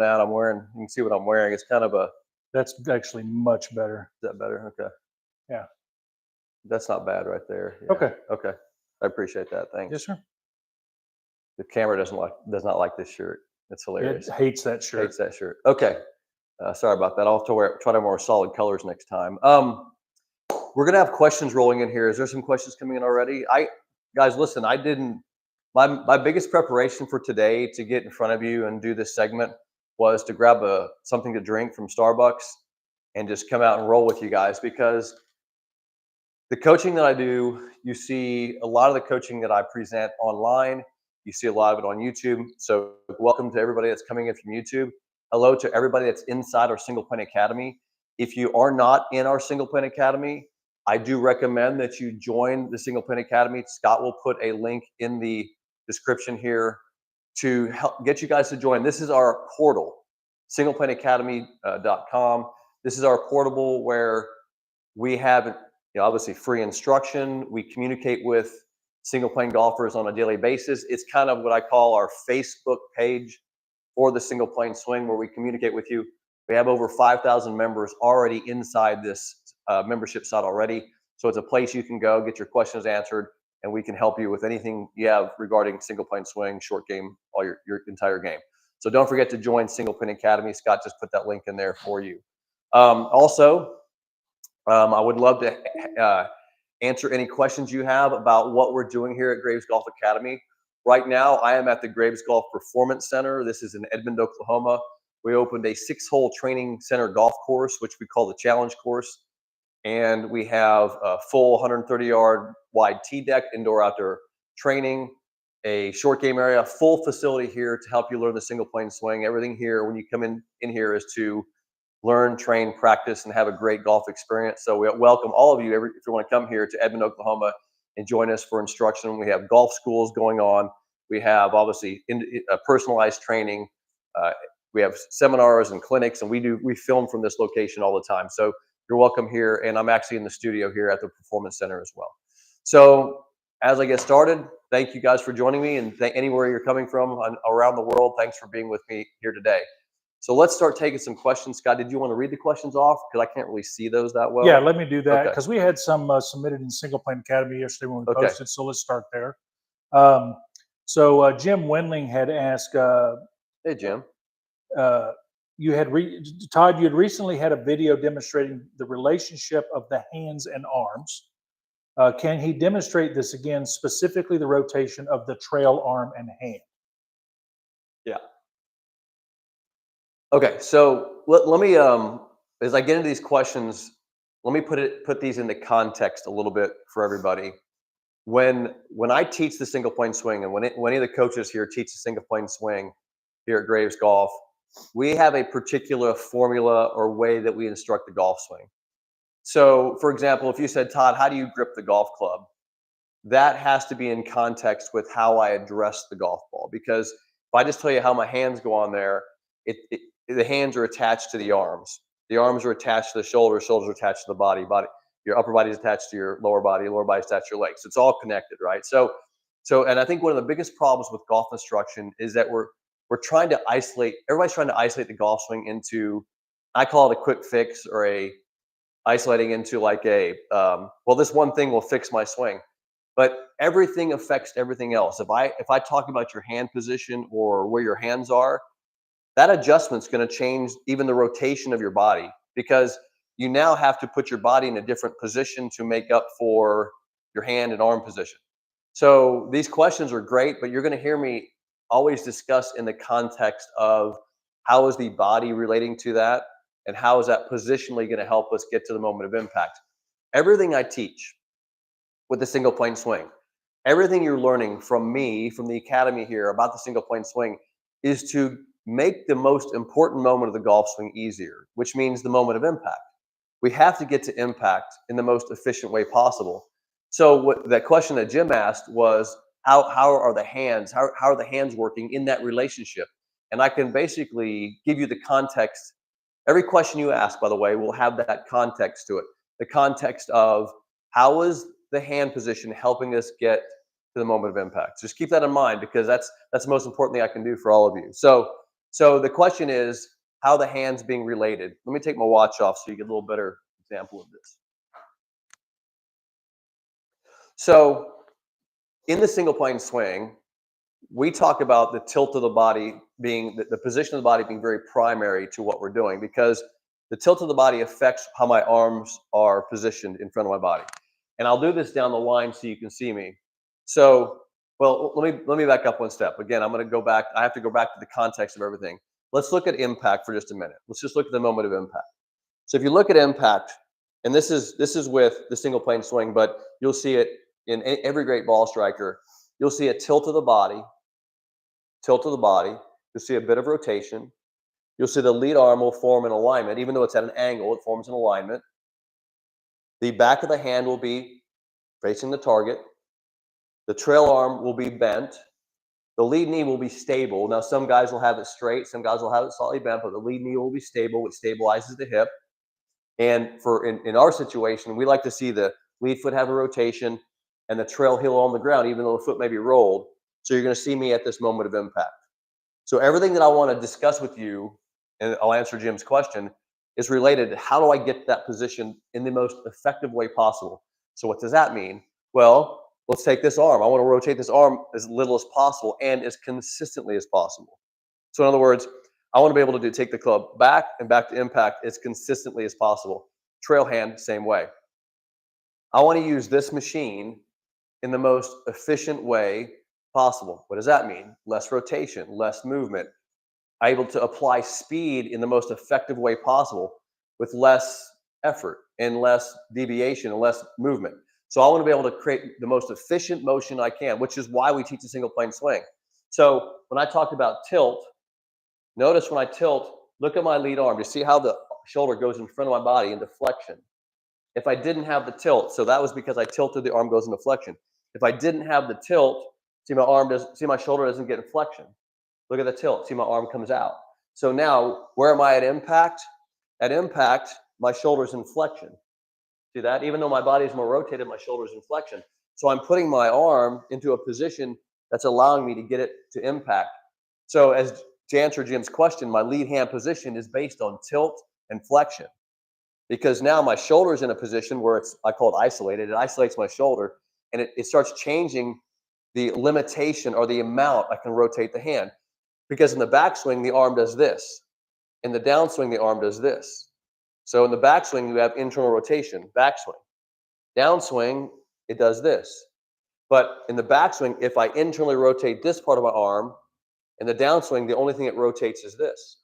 out. I'm wearing. You can see what I'm wearing. It's kind of a. That's actually much better. Is that better? Okay. Yeah. That's not bad right there. Yeah. Okay. Okay. I appreciate that. Thanks. Yes, sir. The camera does not like this shirt. It's hilarious. It hates that shirt. Hates that shirt. Okay. Sorry about that. I'll have to try to wear solid colors next time. We're gonna have questions rolling in here. Is there some questions coming in already? Guys, listen. I didn't. My biggest preparation for today to get in front of you and do this segment was to grab something to drink from Starbucks and just come out and roll with you guys, because the coaching that I do, you see a lot of the coaching that I present online. You see a lot of it on YouTube. So welcome to everybody that's coming in from YouTube. Hello to everybody that's inside our Single Point Academy. If you are not in our Single Point Academy, I do recommend that you join the Single Point Academy. Scott will put a link in the description here to help get you guys to join. This is our portal, singlepointacademy.com. This is our portable where we have obviously free instruction. We communicate with single plane golfers on a daily basis. It's kind of what I call our Facebook page for the single plane swing, where we communicate with you. We have over 5,000 members already inside this membership site already. So it's a place you can go, get your questions answered, and we can help you with anything you have regarding single plane swing, short game, all your entire game. So don't forget to join Single Plane Academy. Scott just put that link in there for you. Also, I would love to answer any questions you have about what we're doing here at Graves Golf Academy. Right now, I am at the Graves Golf Performance Center. This is in Edmond, Oklahoma. We opened a 6-hole training center golf course, which we call the Challenge Course. And we have a full 130-yard wide tee deck, indoor-outdoor training, a short game area, full facility here to help you learn the single plane swing. Everything here, when you come in here, is to learn, train, practice, and have a great golf experience. So we welcome all of you, if you want to come here to Edmond, Oklahoma, and join us for instruction. We have golf schools going on. We have obviously personalized training. We have seminars and clinics, and we film from this location all the time. So you're welcome here. And I'm actually in the studio here at the Performance Center as well. So as I get started, thank you guys for joining me, and anywhere you're coming from around the world, thanks for being with me here today. So let's start taking some questions. Scott, did you want to read the questions off? Because I can't really see those that well. Yeah, let me do that, because we had some submitted in Single Plane Academy yesterday when we posted. So let's start there. So Jim Wendling had asked. Hey, Jim. Todd, you had recently had a video demonstrating the relationship of the hands and arms. Can he demonstrate this again, specifically the rotation of the trail arm and hand? Yeah. Okay, so let me, as I get into these questions, let me put these into context a little bit for everybody. When I teach the single plane swing, and when any of the coaches here teach the single plane swing here at Graves Golf, we have a particular formula or way that we instruct the golf swing. So, for example, if you said, Todd, how do you grip the golf club? That has to be in context with how I address the golf ball. Because if I just tell you how my hands go on there, the hands are attached to the arms. The arms are attached to the shoulders are attached to the body. Your upper body is attached to your lower body is attached to your legs. It's all connected, right? So, and I think one of the biggest problems with golf instruction is that we're trying to isolate. Everybody's trying to isolate the golf swing into, I call it a quick fix, or isolating into like well, this one thing will fix my swing. But everything affects everything else. If I talk about your hand position or where your hands are, that adjustment's going to change even the rotation of your body, because you now have to put your body in a different position to make up for your hand and arm position. So these questions are great, but you're going to hear me always discuss in the context of how is the body relating to that, and how is that positionally going to help us get to the moment of impact. Everything I teach with the single plane swing, everything you're learning from me, from the academy here about the single plane swing, is to make the most important moment of the golf swing easier, which means the moment of impact. We have to get to impact in the most efficient way possible. So that question that Jim asked was, how are the hands? How are the hands working in that relationship? And I can basically give you the context. Every question you ask, by the way, will have that context to it. The context of how is the hand position helping us get to the moment of impact. Just keep that in mind, because that's the most important thing I can do for all of you. So So the question is how the hands being related. Let me take my watch off so you get a little better example of this. So in the single plane swing, we talk about the tilt of the body being the position of the body being very primary to what we're doing, because the tilt of the body affects how my arms are positioned in front of my body. And I'll do this down the line so you can see me. So, well, let me back up one step. Again, I'm going to go back. I have to go back to the context of everything. Let's look at impact for just a minute. Let's just look at the moment of impact. So if you look at impact, and this is with the single plane swing, but you'll see it in every great ball striker. You'll see a tilt of the body, tilt of the body. You'll see a bit of rotation. You'll see the lead arm will form an alignment. Even though it's at an angle, it forms an alignment. The back of the hand will be facing the target. The trail arm will be bent. The lead knee will be stable. Now, some guys will have it straight. Some guys will have it slightly bent, but the lead knee will be stable, which stabilizes the hip. And for in our situation, we like to see the lead foot have a rotation and the trail heel on the ground, even though the foot may be rolled. So you're going to see me at this moment of impact. So everything that I want to discuss with you, and I'll answer Jim's question, is related to how do I get that position in the most effective way possible. So what does that mean? Well, let's take this arm. I want to rotate this arm as little as possible and as consistently as possible. So in other words, I want to be able to take the club back and back to impact as consistently as possible. Trail hand, same way. I want to use this machine in the most efficient way possible. What does that mean? Less rotation, less movement. Able to apply speed in the most effective way possible with less effort and less deviation and less movement. So I want to be able to create the most efficient motion I can, which is why we teach a single plane swing. So when I talked about tilt, notice when I tilt, look at my lead arm. You see how the shoulder goes in front of my body into flexion. If I didn't have the tilt, so that was because I tilted, the arm goes into flexion. If I didn't have the tilt, see my shoulder doesn't get in flexion. Look at the tilt. See, my arm comes out. So now, where am I at impact? At impact, my shoulder's in flexion. See that? Even though my body's more rotated, my shoulder's in flexion. So I'm putting my arm into a position that's allowing me to get it to impact. So to answer Jim's question, my lead hand position is based on tilt and flexion. Because now my shoulder's in a position where I call it isolated. It isolates my shoulder, and it starts changing the limitation or the amount I can rotate the hand. Because in the backswing, the arm does this. In the downswing, the arm does this. So in the backswing, you have internal rotation, backswing. Downswing, it does this. But in the backswing, if I internally rotate this part of my arm, in the downswing, the only thing it rotates is this.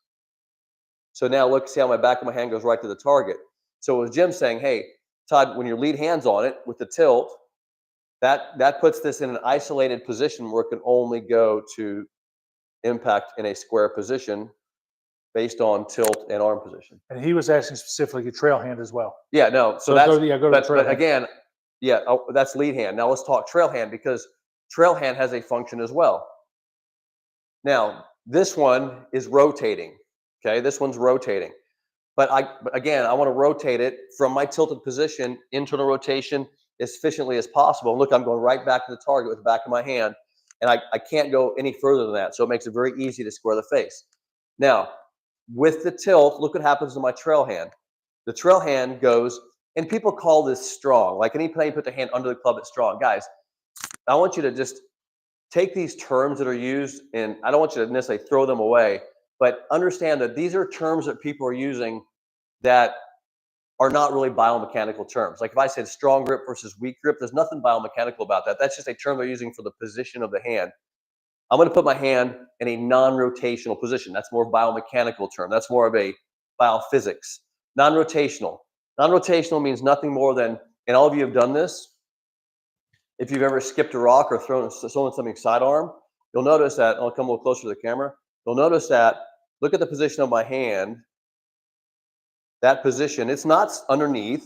So now look, see how my back of my hand goes right to the target. So with Jim saying, hey, Todd, when your lead hand's on it with the tilt, that puts this in an isolated position where it can only go to impact in a square position based on tilt and arm position. And he was asking specifically trail hand as well. Yeah, no. So go to the trail but hand. again, yeah, that's lead hand. Now let's talk trail hand, because trail hand has a function as well. Now, this one is rotating. Okay, this one's rotating. But again, I want to rotate it from my tilted position, internal rotation, as efficiently as possible. Look, I'm going right back to the target with the back of my hand. And I can't go any further than that. So it makes it very easy to square the face. Now, with the tilt, look what happens to my trail hand. The trail hand goes, and people call this strong. Like anytime you put the hand under the club, it's strong. Guys, I want you to just take these terms that are used, and I don't want you to necessarily throw them away, but understand that these are terms that people are using that are not really biomechanical terms. Like if I said strong grip versus weak grip, there's nothing biomechanical about that. That's just a term they're using for the position of the hand. I'm going to put my hand in a non-rotational position. That's more biomechanical term. That's more of a biophysics. Non-rotational. Non-rotational means nothing more than, and all of you have done this, if you've ever skipped a rock or thrown something sidearm, you'll notice that, I'll come a little closer to the camera, you'll notice that, look at the position of my hand. That position, it's not underneath,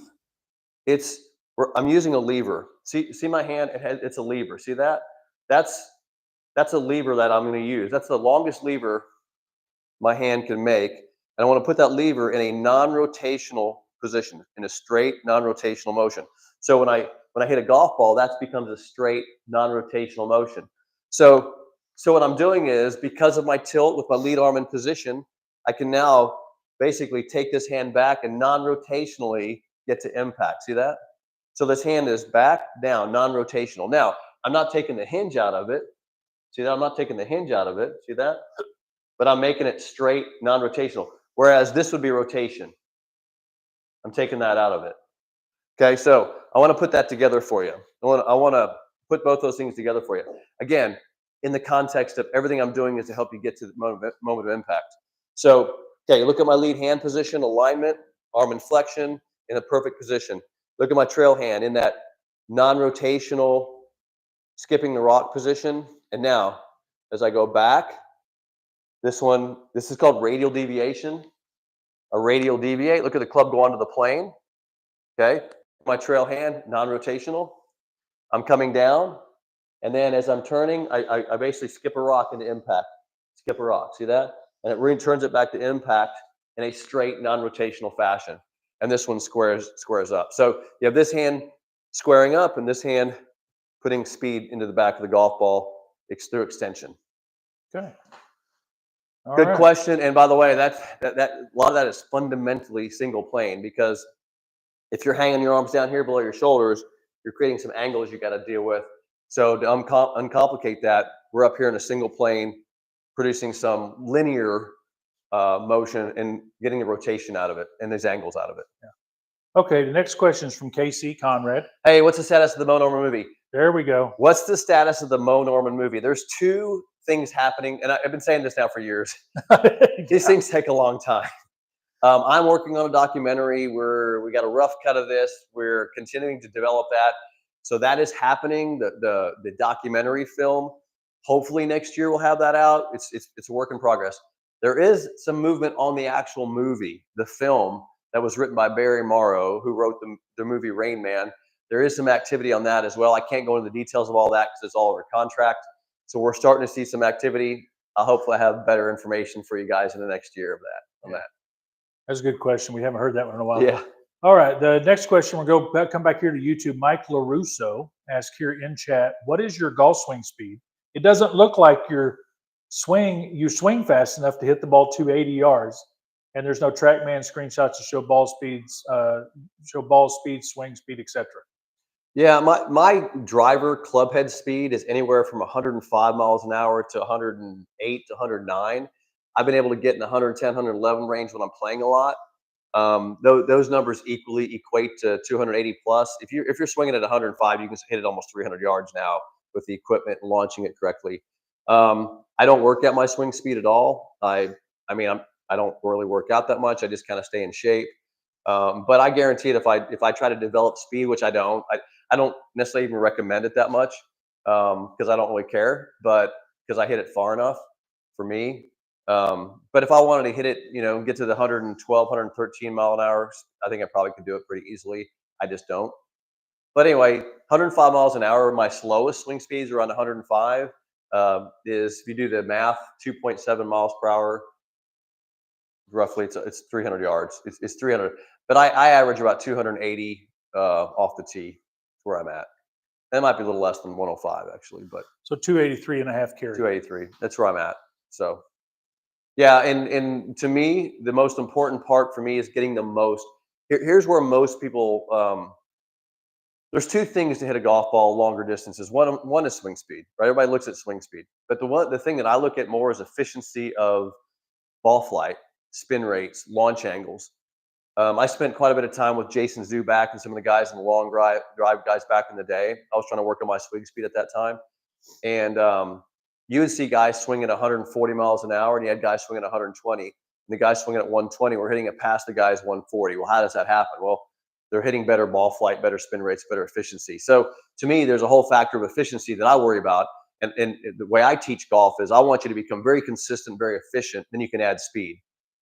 I'm using a lever. See my hand, it's a lever. See that? That's a lever that I'm going to use. That's the longest lever my hand can make. And I want to put that lever in a non-rotational position, in a straight non-rotational motion. So when I hit a golf ball, that becomes a straight non-rotational motion. So So what I'm doing is, because of my tilt with my lead arm in position, I can now basically take this hand back and non-rotationally get to impact. See that? So this hand is back, down, non-rotational. Now, I'm not taking the hinge out of it. See that? I'm not taking the hinge out of it. See that? But I'm making it straight, non-rotational. Whereas this would be rotation. I'm taking that out of it. Okay, so I want to put that together for you. I want to put both those things together for you. Again, in the context of everything I'm doing is to help you get to the moment of impact. So, okay, look at my lead hand position, alignment, arm inflection in a perfect position. Look at my trail hand in that non-rotational, skipping the rock position. And now, as I go back, this is called radial deviation. A radial deviate. Look at the club go onto the plane. Okay, my trail hand, non-rotational. I'm coming down, and then as I'm turning, I basically skip a rock into impact. Skip a rock, see that? And it returns it back to impact in a straight, non-rotational fashion. And this one squares up. So you have this hand squaring up, and this hand putting speed into the back of the golf ball through extension. Okay. All Good right. question. And by the way, that a lot of that is fundamentally single plane, because if you're hanging your arms down here below your shoulders, you're creating some angles you got to deal with. So to uncomplicate that, we're up here in a single plane, producing some linear motion and getting the rotation out of it and these angles out of it. Okay, the next question is from KC Conrad. Hey, what's the status of the Mo Norman movie? There we go. What's the status of the Mo Norman movie? There's two things happening, and I've been saying this now for years. These things take a long time. I'm working on a documentary where we got a rough cut of this. We're continuing to develop that. So that is happening, the documentary film. Hopefully next year we'll have that out. It's a work in progress. There is some movement on the actual movie, the film that was written by Barry Morrow, who wrote the movie Rain Man. There is some activity on that as well. I can't go into the details of all that because it's all over contract. So we're starting to see some activity. I'll hopefully have better information for you guys in the next year of that. On that. That's a good question. We haven't heard that one in a while. Yeah. All right. The next question, come back here to YouTube. Mike LaRusso asked here in chat, what is your golf swing speed? It doesn't look like you swing fast enough to hit the ball 280 yards. And there's no TrackMan screenshots to show ball speeds, swing speed, etc. Yeah, my driver club head speed is anywhere from 105 miles an hour to 108 to 109. I've been able to get in the 110, 111 range when I'm playing a lot. Those numbers equally equate to 280 plus. If you're swinging at 105, you can hit it almost 300 yards now with the equipment and launching it correctly. I don't work at my swing speed at all. I don't really work out that much. I just kind of stay in shape. But I guarantee it, if I try to develop speed, which I don't necessarily even recommend it that much, because I don't really care, but because I hit it far enough for me. But if I wanted to hit it, get to the 112, 113 mile an hour, I think I probably could do it pretty easily. I just don't. But anyway, 105 miles an hour, my slowest swing speeds around 105. Is, if you do the math, 2.7 miles per hour. Roughly, it's 300 yards. It's 300, but I average about 280 off the tee, where I'm at. That might be a little less than 105 actually, but So 283 and a half carry. 283. That's where I'm at. So yeah, and to me, the most important part for me is getting the most. Here's where most people. There's two things to hit a golf ball longer distances. One is swing speed, right? Everybody looks at swing speed, but the thing that I look at more is efficiency of ball flight, spin rates, launch angles. I spent quite a bit of time with Jason Zuback and some of the guys in the long drive guys back in the day. I was trying to work on my swing speed at that time. And you would see guys swinging at 140 miles an hour, and you had guys swinging at 120. And the guys swinging at 120 were hitting it past the guys 140. Well, how does that happen? Well, they're hitting better ball flight, better spin rates, better efficiency. So to me, there's a whole factor of efficiency that I worry about. And the way I teach golf is I want you to become very consistent, very efficient, then you can add speed.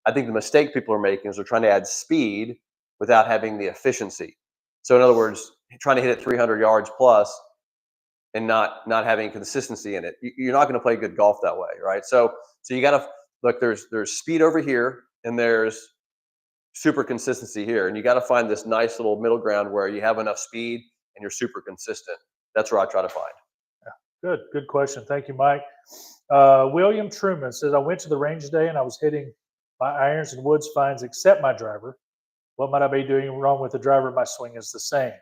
I think the mistake people are making is they're trying to add speed without having the efficiency. So in other words, trying to hit it 300 yards plus and not having consistency in it, you're not going to play good golf that way, right? So you got to look. There's speed over here, and there's super consistency here, and you got to find this nice little middle ground where you have enough speed and you're super consistent. That's where I try to find. Good question. Thank you, Mike. William Truman says, I went to the range today and I was hitting my irons and woods fines except my driver. What might I be doing wrong with the driver? My swing is the same.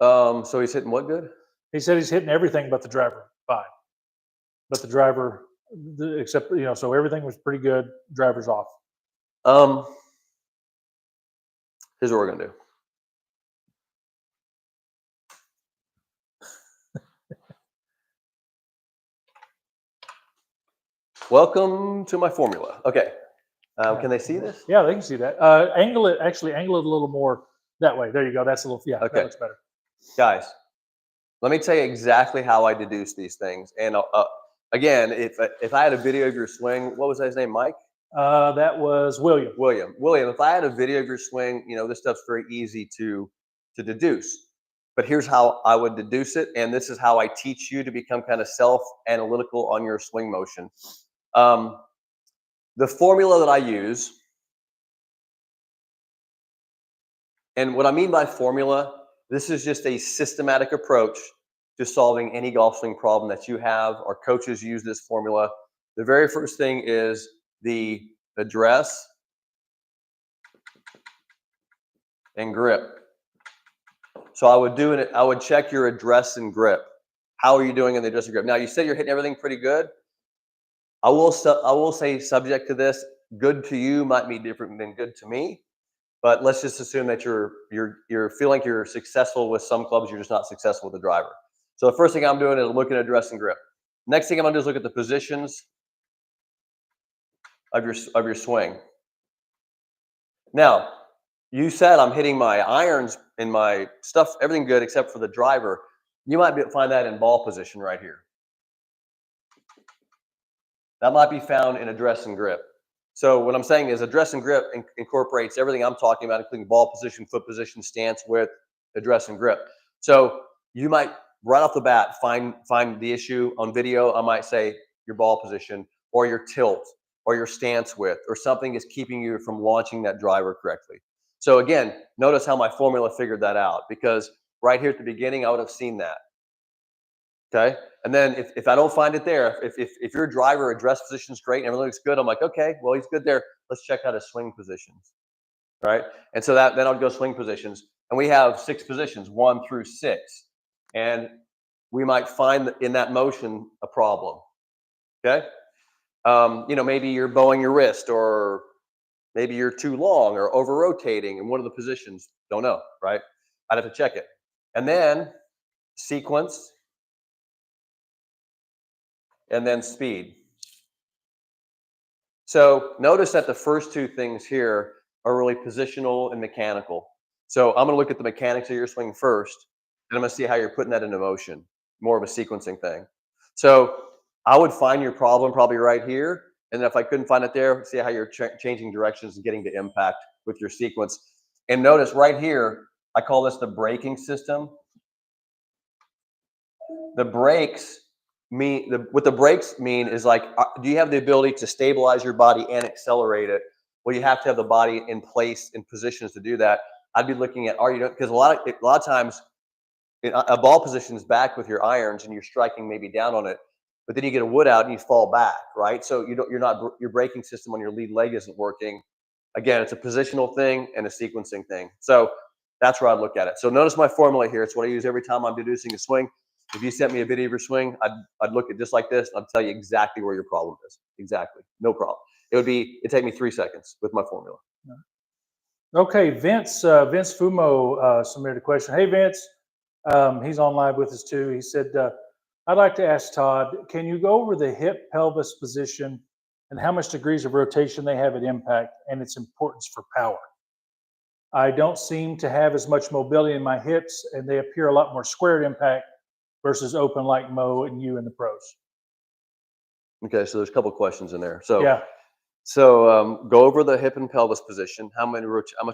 So he's hitting what good? He said he's hitting everything but the driver fine. But the driver, except, so everything was pretty good. Driver's off. Here's what we're gonna do. Welcome to my formula. Okay. Can they see this? Yeah, they can see that. Angle it a little more that way. There you go. That's a little, yeah, Okay. that looks better. Guys, let me tell you exactly how I deduce these things. And again, if I had a video of your swing, what was his name, Mike? That was William. William, if I had a video of your swing, this stuff's very easy to deduce. But here's how I would deduce it, and this is how I teach you to become kind of self-analytical on your swing motion. The formula that I use, and what I mean by formula, this is just a systematic approach to solving any golf swing problem that you have. Our coaches use this formula. The very first thing is the address and grip. So I would check your address and grip. How are you doing in the address and grip? Now, you said you're hitting everything pretty good. I will say, subject to this, good to you might be different than good to me. But let's just assume that you're feeling like you're successful with some clubs, you're just not successful with the driver. So the first thing I'm doing is looking at address and grip. Next thing I'm gonna do is look at the positions of your swing. Now, you said I'm hitting my irons and my stuff, everything good except for the driver. You might find that in ball position right here. That might be found in address and grip. So what I'm saying is address and grip incorporates everything I'm talking about, including ball position, foot position, stance, width, address and grip. So you might right off the bat find the issue on video. I might say your ball position or your tilt or your stance width or something is keeping you from launching that driver correctly. So again, notice how my formula figured that out, because right here at the beginning, I would have seen that. Okay. And then if I don't find it there, if your driver address position is great and everything looks good, I'm like, okay, well, he's good there. Let's check out his swing positions. Right. And so then I'll go swing positions. And we have 6 positions, 1 through 6. And we might find in that motion a problem. Okay. Maybe you're bowing your wrist, or maybe you're too long or over rotating in one of the positions. Don't know. Right. I'd have to check it. And then sequence. And then speed. So notice that the first 2 things here are really positional and mechanical. So I'm going to look at the mechanics of your swing first, and I'm going to see how you're putting that into motion, more of a sequencing thing. So I would find your problem probably right here, and then if I couldn't find it there, see how you're changing directions and getting to impact with your sequence. And notice right here, I call this the braking system. The brakes what the brakes mean is like, do you have the ability to stabilize your body and accelerate it? Well, you have to have the body in place in positions to do that. I'd be looking at, because a lot of times a ball position is back with your irons and you're striking maybe down on it, but then you get a wood out and you fall back, right? So your braking system on your lead leg isn't working. Again, it's a positional thing and a sequencing thing. So that's where I look at it. So notice my formula here. It's what I use every time I'm deducing a swing. If you sent me a video of your swing, I'd look at just like this, and I'd tell you exactly where your problem is. Exactly. No problem. It'd take me 3 seconds with my formula. Okay, Vince Fumo submitted a question. Hey, Vince, he's on live with us too. He said, I'd like to ask Todd, can you go over the hip pelvis position and how much degrees of rotation they have at impact and its importance for power? I don't seem to have as much mobility in my hips, and they appear a lot more square at impact versus open like Mo and you in the pros. Okay, so there's a couple questions in there. So yeah. So go over the hip and pelvis position. How much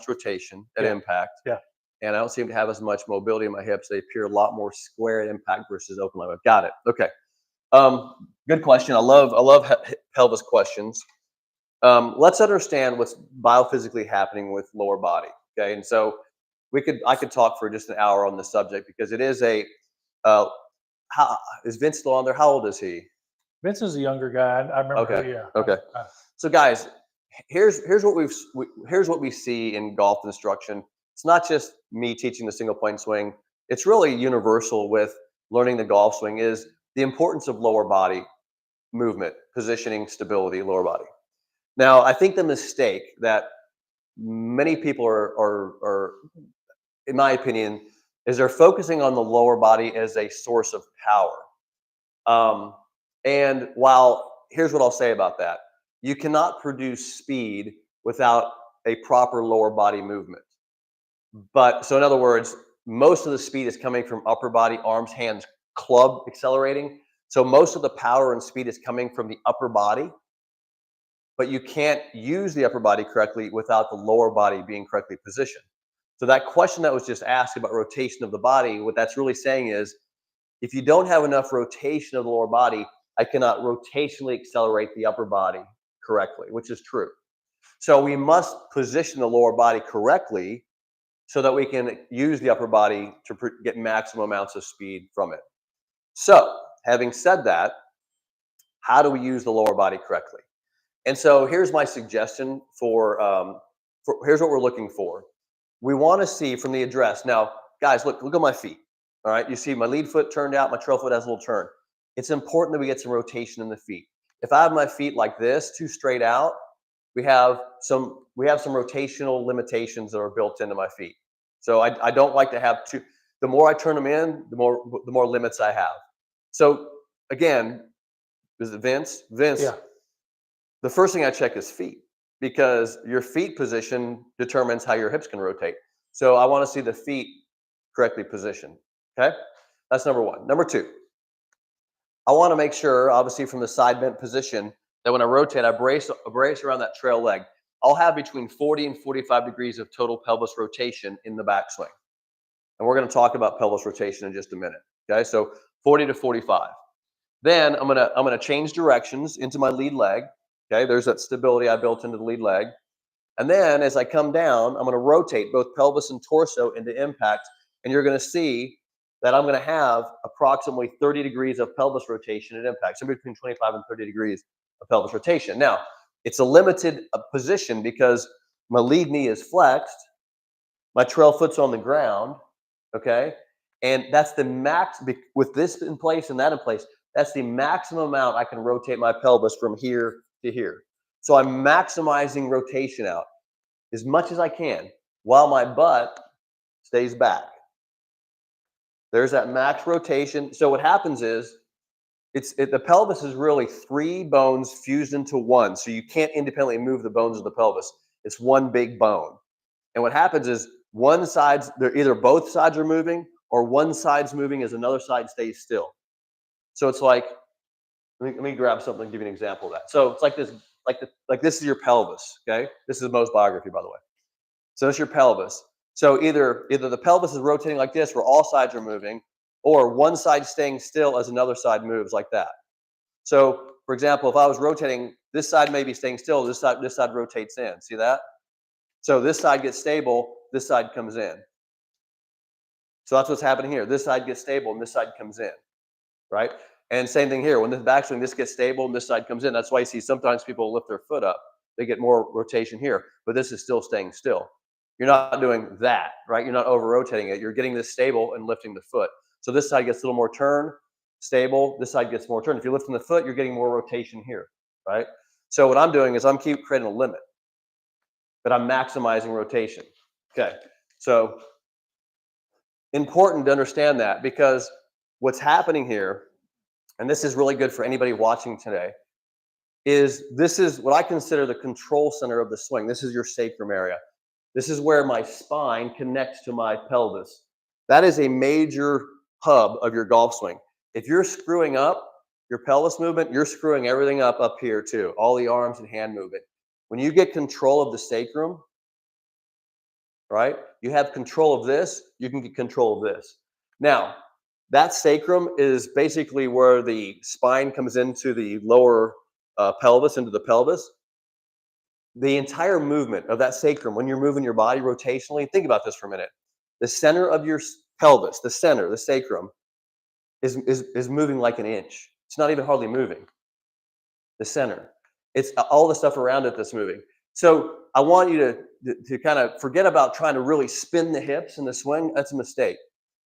rotation at impact? Yeah. And I don't seem to have as much mobility in my hips. They appear a lot more square at impact versus open like. Got it. Okay. Good question. I love pelvis questions. Let's understand what's biophysically happening with lower body. Okay, and so I could talk for just an hour on this subject, because it is how is Vince still on there? How old is he? Vince is a younger guy. I remember. Okay. Yeah. Okay. So guys, here's what we see in golf instruction. It's not just me teaching the single point swing. It's really universal with learning the golf swing is the importance of lower body movement, positioning, stability, lower body. Now, I think the mistake that many people are in my opinion, is they're focusing on the lower body as a source of power. Um, and while here's what I'll say about that, you cannot produce speed without a proper lower body movement. But so in other words, most of the speed is coming from upper body, arms, hands, club accelerating. So most of the power and speed is coming from the upper body, but you can't use the upper body correctly without the lower body being correctly positioned. So that question that was just asked about rotation of the body, what that's really saying is if you don't have enough rotation of the lower body, I cannot rotationally accelerate the upper body correctly, which is true. So we must position the lower body correctly so that we can use the upper body to get maximum amounts of speed from it. So having said that, how do we use the lower body correctly? And so here's my suggestion for here's what we're looking for. We want to see from the address. Now, guys, look at my feet. All right, you see my lead foot turned out, my trail foot has a little turn. It's important that we get some rotation in the feet. If I have my feet like this, too straight out, we have some rotational limitations that are built into my feet. So I don't like to have two. The more I turn them in, the more limits I have. So again, is it Vince? Vince, Yeah. the first thing I check is feet because your feet position determines how your hips can rotate. So I want to see the feet correctly positioned. Okay, that's number one. Number two, I want to make sure, obviously, from the side bent position, that when I rotate, I brace around that trail leg. I'll have between 40 and 45 degrees of total pelvis rotation in the backswing. And we're going to talk about pelvis rotation in just a minute. Okay, so 40 to 45. Then I'm gonna change directions into my lead leg. Okay, there's that stability I built into the lead leg. And then as I come down, I'm gonna rotate both pelvis and torso into impact. And you're gonna see that I'm gonna have approximately 30 degrees of pelvis rotation at impact, somewhere between 25 and 30 degrees of pelvis rotation. Now, it's a limited position because my lead knee is flexed, my trail foot's on the ground, okay? And that's the max, with this in place and that in place, that's the maximum amount I can rotate my pelvis from here to here. So I'm maximizing rotation out as much as I can while my butt stays back. There's that max rotation. So what happens is the pelvis is really three bones fused into one. So you can't independently move the bones of the pelvis. It's one big bone. And what happens is they're either both sides are moving or one side's moving as another side stays still. So it's like, let me grab something and give you an example of that. So it's like this, like this is your pelvis, okay? This is Mo's biography, by the way. So it's your pelvis. So either the pelvis is rotating like this, where all sides are moving, or one side staying still as another side moves like that. So, for example, if I was rotating, this side may be staying still, this side rotates in. See that? So this side gets stable, this side comes in. So that's what's happening here. This side gets stable and this side comes in, right? And same thing here. When the backswing, this gets stable and this side comes in. That's why you see sometimes people lift their foot up. They get more rotation here, but this is still staying still. You're not doing that, right? You're not over rotating it. You're getting this stable and lifting the foot. So this side gets a little more turn, stable. This side gets more turn. If you're lifting the foot, you're getting more rotation here, right? So what I'm doing is I'm keep creating a limit, but I'm maximizing rotation. Okay, so important to understand that because what's happening here, and this is really good for anybody watching today, is this is what I consider the control center of the swing. This is your sacrum area. This is where my spine connects to my pelvis. That is a major hub of your golf swing. If you're screwing up your pelvis movement, you're screwing everything up here too, all the arms and hand movement. When you get control of the sacrum, right, you have control of this, you can get control of this. Now, that sacrum is basically where the spine comes into the lower pelvis, into the pelvis. The entire movement of that sacrum, when you're moving your body rotationally, think about this for a minute. The center of your pelvis, the center, the sacrum, is moving like an inch. It's not even hardly moving. The center. It's all the stuff around it that's moving. So I want you to kind of forget about trying to really spin the hips in the swing. That's a mistake.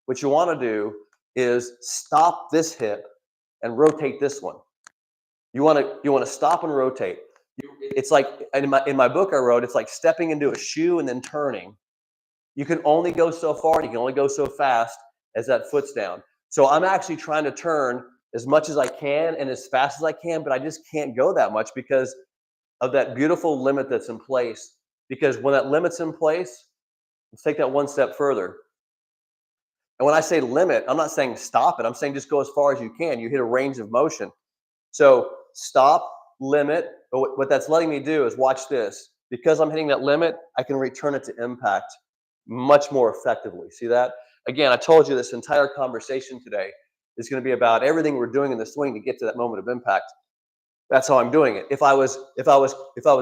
What you want to do is stop this hip and rotate this one. You want to stop and rotate. It's like in my book I wrote. It's like stepping into a shoe and then turning. You can only go so far. And you can only go so fast as that foot's down. So I'm actually trying to turn as much as I can and as fast as I can, but I just can't go that much because of that beautiful limit that's in place. Because when that limit's in place, let's take that one step further. And when I say limit, I'm not saying stop it. I'm saying just go as far as you can. You hit a range of motion. So stop, limit. But what that's letting me do is watch this. Because I'm hitting that limit, I can return it to impact much more effectively. See that? Again, I told you this entire conversation today is going to be about everything we're doing in the swing to get to that moment of impact. That's how I'm doing it. If I was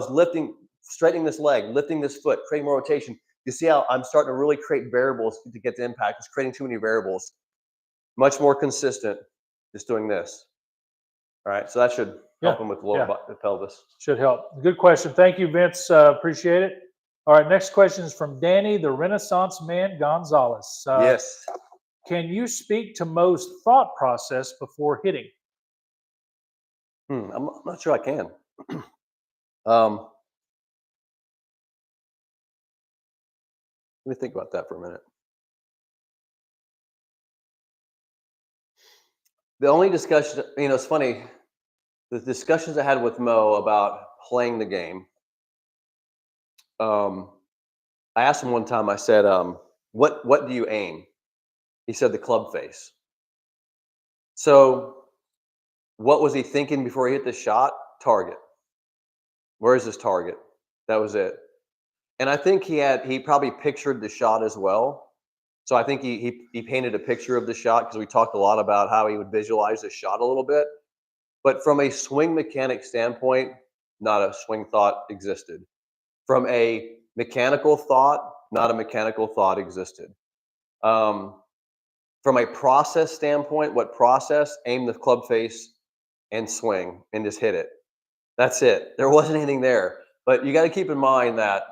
lifting, straightening this leg, lifting this foot, creating more rotation, you see how I'm starting to really create variables to get to impact. It's creating too many variables. Much more consistent, just doing this. All right, so that should help him with the lower the pelvis. Should help. Good question. Thank you, Vince. Appreciate it. All right, next question is from Danny, the Renaissance Man Gonzalez. Yes. Can you speak to Mo's thought process before hitting? I'm not sure I can. Let me think about that for a minute. The only discussion, it's funny, the discussions I had with Mo about playing the game. I asked him one time, I said, what do you aim? He said the club face. So what was he thinking before he hit the shot? Target. Where is his target? That was it. And I think he probably pictured the shot as well. So I think he painted a picture of the shot because we talked a lot about how he would visualize the shot a little bit. But from a swing mechanic standpoint, not a swing thought existed. From a mechanical thought, not a mechanical thought existed. From a process standpoint, what process? Aim the club face and swing and just hit it. That's it. There wasn't anything there. But you got to keep in mind that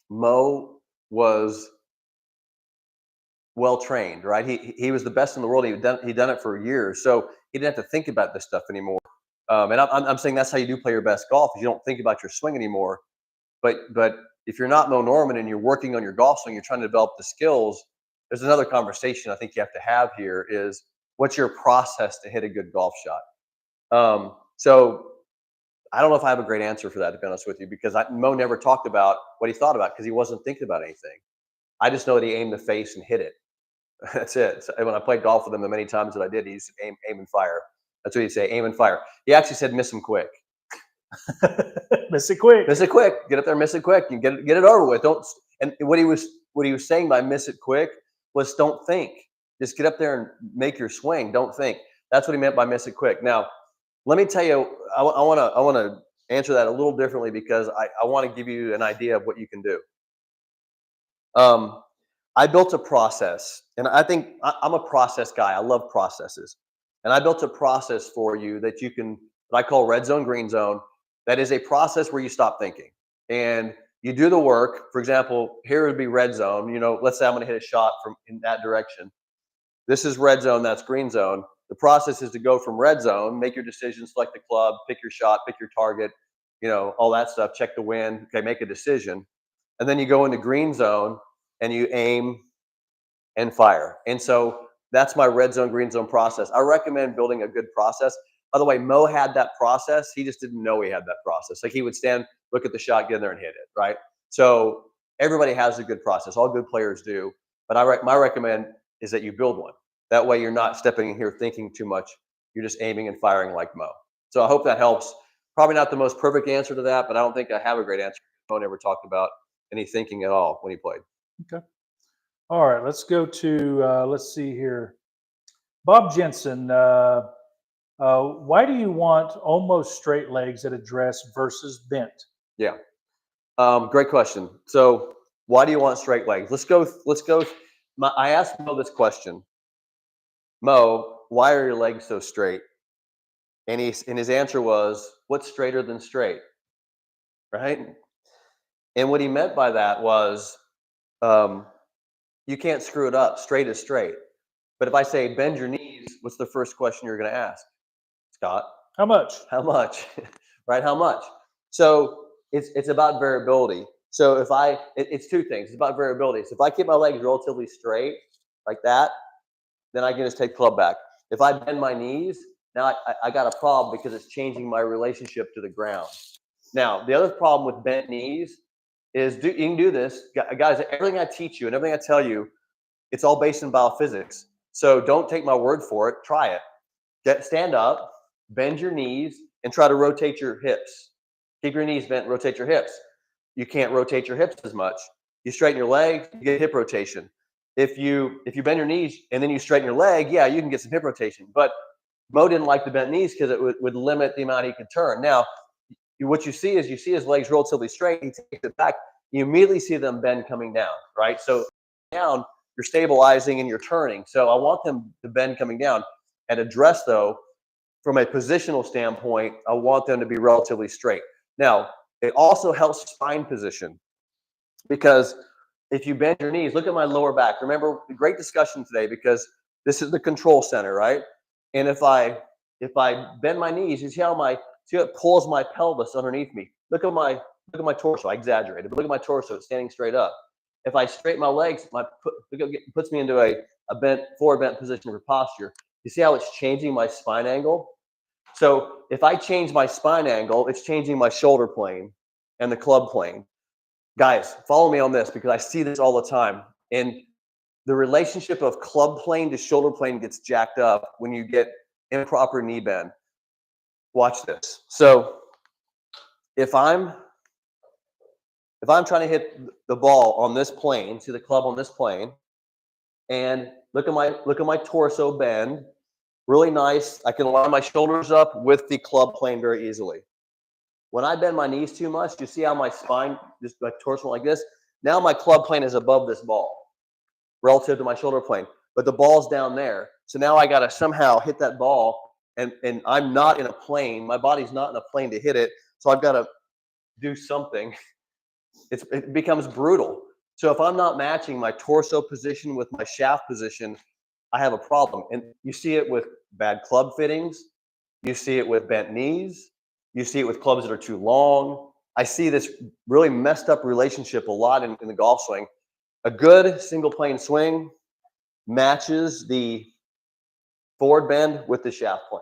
Mo was well trained, right? He was the best in the world. He'd done it for years, so he didn't have to think about this stuff anymore. And I'm saying that's how you do play your best golf. Is you don't think about your swing anymore. But if you're not Mo Norman and you're working on your golf swing, you're trying to develop the skills. There's another conversation I think you have to have here is what's your process to hit a good golf shot? So I don't know if I have a great answer for that, to be honest with you, because Mo never talked about what he thought about because he wasn't thinking about anything. I just know that he aimed the face and hit it. That's it. So when I played golf with him, the many times that I did, he used to aim and fire. That's what he'd say, aim and fire. He actually said, miss him quick. Miss it quick. Miss it quick. Get up there, miss it quick. You get it over with. Don't. And what he was saying by miss it quick was don't think. Just get up there and make your swing. Don't think. That's what he meant by miss it quick. Now, let me tell you, I want to answer that a little differently because I want to give you an idea of what you can do. I built a process, and I think I'm a process guy. I love processes, and I built a process for you that you can, that I call red zone, green zone. That is a process where you stop thinking and you do the work. For example, here would be red zone. Let's say I'm going to hit a shot from in that direction. This is red zone. That's green zone. The process is to go from red zone, make your decision, select the club, pick your shot, pick your target, all that stuff. Check the wind. Okay, make a decision, and then you go into green zone and you aim and fire. And so that's my red zone, green zone process. I recommend building a good process. By the way, Mo had that process. He just didn't know he had that process. Like he would stand, look at the shot, get in there and hit it, right? So everybody has a good process. All good players do. But my recommend is that you build one. That way you're not stepping in here thinking too much. You're just aiming and firing like Mo. So I hope that helps. Probably not the most perfect answer to that, but I don't think I have a great answer. Mo never talked about any thinking at all when he played. Okay. All right. Let's go to, let's see here. Bob Jensen, why do you want almost straight legs at address versus bent? Yeah. Great question. So why do you want straight legs? Let's go. I asked Mo this question. Mo, why are your legs so straight? And his answer was, what's straighter than straight, right? And what he meant by that was, um, you can't screw it up. Straight is straight. But if I say bend your knees, what's the first question you're going to ask, Scott? How much? How much? Right? How much? So it's about variability. So if it's two things. It's about variability. So if I keep my legs relatively straight like that, then I can just take the club back. If I bend my knees, now I got a problem because it's changing my relationship to the ground. Now, the other problem with bent knees is you can do this. Guys, everything I teach you and everything I tell you, it's all based in biophysics. So don't take my word for it. Try it. Stand up, bend your knees, and try to rotate your hips. Keep your knees bent, rotate your hips. You can't rotate your hips as much. You straighten your legs, you get hip rotation. If you bend your knees and then you straighten your leg, yeah, you can get some hip rotation. But Mo didn't like the bent knees because it would limit the amount he could turn. Now, what you see is you see his legs relatively straight. He takes it back. You immediately see them bend coming down, right? So down, you're stabilizing and you're turning. So I want them to bend coming down. And address, though, from a positional standpoint, I want them to be relatively straight. Now, it also helps spine position because if you bend your knees, look at my lower back. Remember, great discussion today because this is the control center, right? And if I bend my knees, you see how it pulls my pelvis underneath me. Look at my torso. I exaggerated, but look at my torso. It's standing straight up. If I straighten my legs, it puts me into a forward bent position for posture. You see how it's changing my spine angle? So if I change my spine angle, it's changing my shoulder plane and the club plane. Guys, follow me on this because I see this all the time. And the relationship of club plane to shoulder plane gets jacked up when you get improper knee bend. Watch this. So if I'm trying to hit the ball on this plane, see the club on this plane, and look at my torso bend, really nice. I can line my shoulders up with the club plane very easily. When I bend my knees too much, you see how my spine, just my torso like this? Now my club plane is above this ball relative to my shoulder plane, but the ball's down there. So now I got to somehow hit that ball, and I'm not in a plane. My body's not in a plane to hit it, so I've got to do something. It becomes brutal. So if I'm not matching my torso position with my shaft position, I have a problem. And you see it with bad club fittings. You see it with bent knees. You see it with clubs that are too long. I see this really messed up relationship a lot in the golf swing. A good single plane swing matches the forward bend with the shaft plane,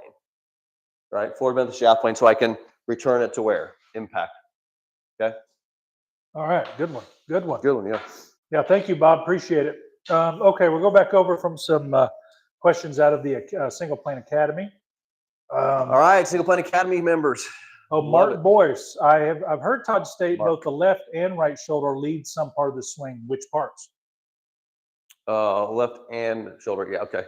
right? Forward bend with the shaft plane so I can return it to where? Impact. Okay? All right, good one. Good one. Good one, yeah. Yeah, thank you, Bob. Appreciate it. Okay, we'll go back over from some questions out of the Single Plane Academy. All right, Single Plane Academy members. Oh, Love Mark Boyce. I've heard Todd state Mark. both the left and right shoulder lead some part of the swing. Which parts? Left and shoulder. Yeah, okay.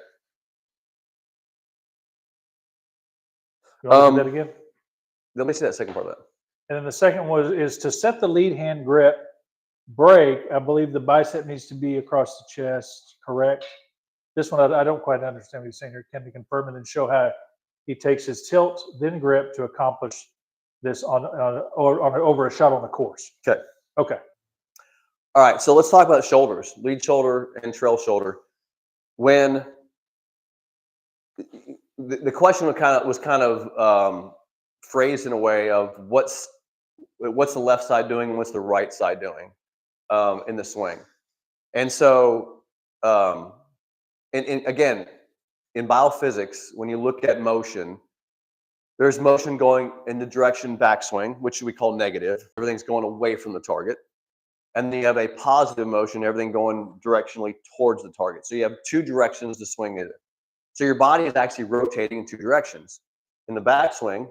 You want to do that again? Let me see that second part of that. And then the second is to set the lead hand grip break. I believe the bicep needs to be across the chest. Correct. This one I don't quite understand what he's saying here. Can you confirm and then show how he takes his tilt then grip to accomplish this over a shot on the course? Okay. Okay. All right. So let's talk about shoulders, lead shoulder and trail shoulder. When the question was kind of phrased in a way of what's the left side doing and what's the right side doing in the swing, and so and again in biophysics, when you look at motion, there's motion going in the direction backswing, which we call negative. Everything's going away from the target. And then you have a positive motion, everything going directionally towards the target. So you have two directions to swing it. So your body is actually rotating in two directions. In the backswing,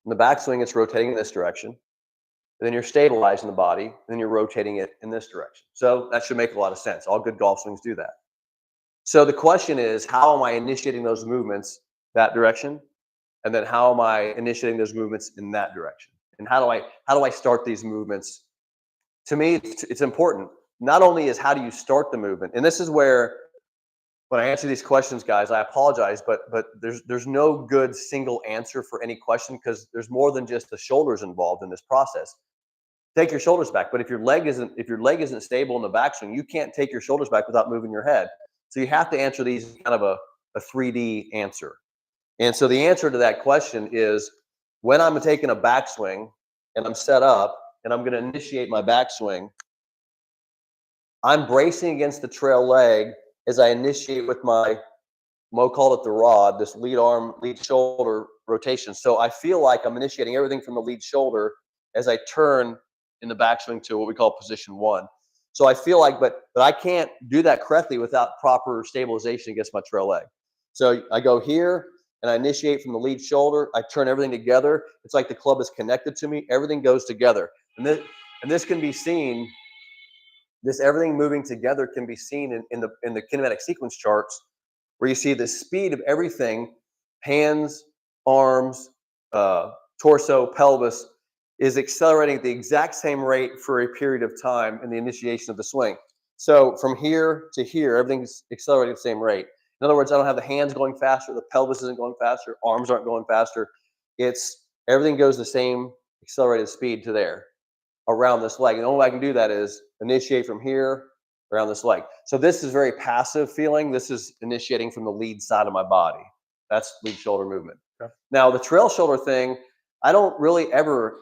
it's rotating in this direction. And then you're stabilizing the body, and then you're rotating it in this direction. So that should make a lot of sense. All good golf swings do that. So the question is, how am I initiating those movements that direction? And then how am I initiating those movements in that direction? And how do I start these movements? To me, it's important. Not only is how do you start the movement, and this is where when I answer these questions, guys, I apologize, but there's no good single answer for any question because there's more than just the shoulders involved in this process. Take your shoulders back, but if your leg isn't stable in the backswing, you can't take your shoulders back without moving your head. So you have to answer these kind of a 3D answer. And so the answer to that question is when I'm taking a backswing and I'm set up and I'm going to initiate my backswing, I'm bracing against the trail leg as I initiate with my, Mo called it the rod, this lead arm, lead shoulder rotation. So I feel like I'm initiating everything from the lead shoulder as I turn in the backswing to what we call position one. So I feel like, but I can't do that correctly without proper stabilization against my trail leg. So I go here and I initiate from the lead shoulder. I turn everything together. It's like the club is connected to me. Everything goes together. And this can be seen, this everything moving together can be seen in the kinematic sequence charts where you see the speed of everything, hands, arms, torso, pelvis, is accelerating at the exact same rate for a period of time in the initiation of the swing. So from here to here, everything's accelerating at the same rate. In other words, I don't have the hands going faster, the pelvis isn't going faster, arms aren't going faster. It's everything goes the same accelerated speed to there around this leg. And the only way I can do that is initiate from here around this leg. So this is very passive feeling. This is initiating from the lead side of my body. That's lead shoulder movement. Okay. Now the trail shoulder thing, I don't really ever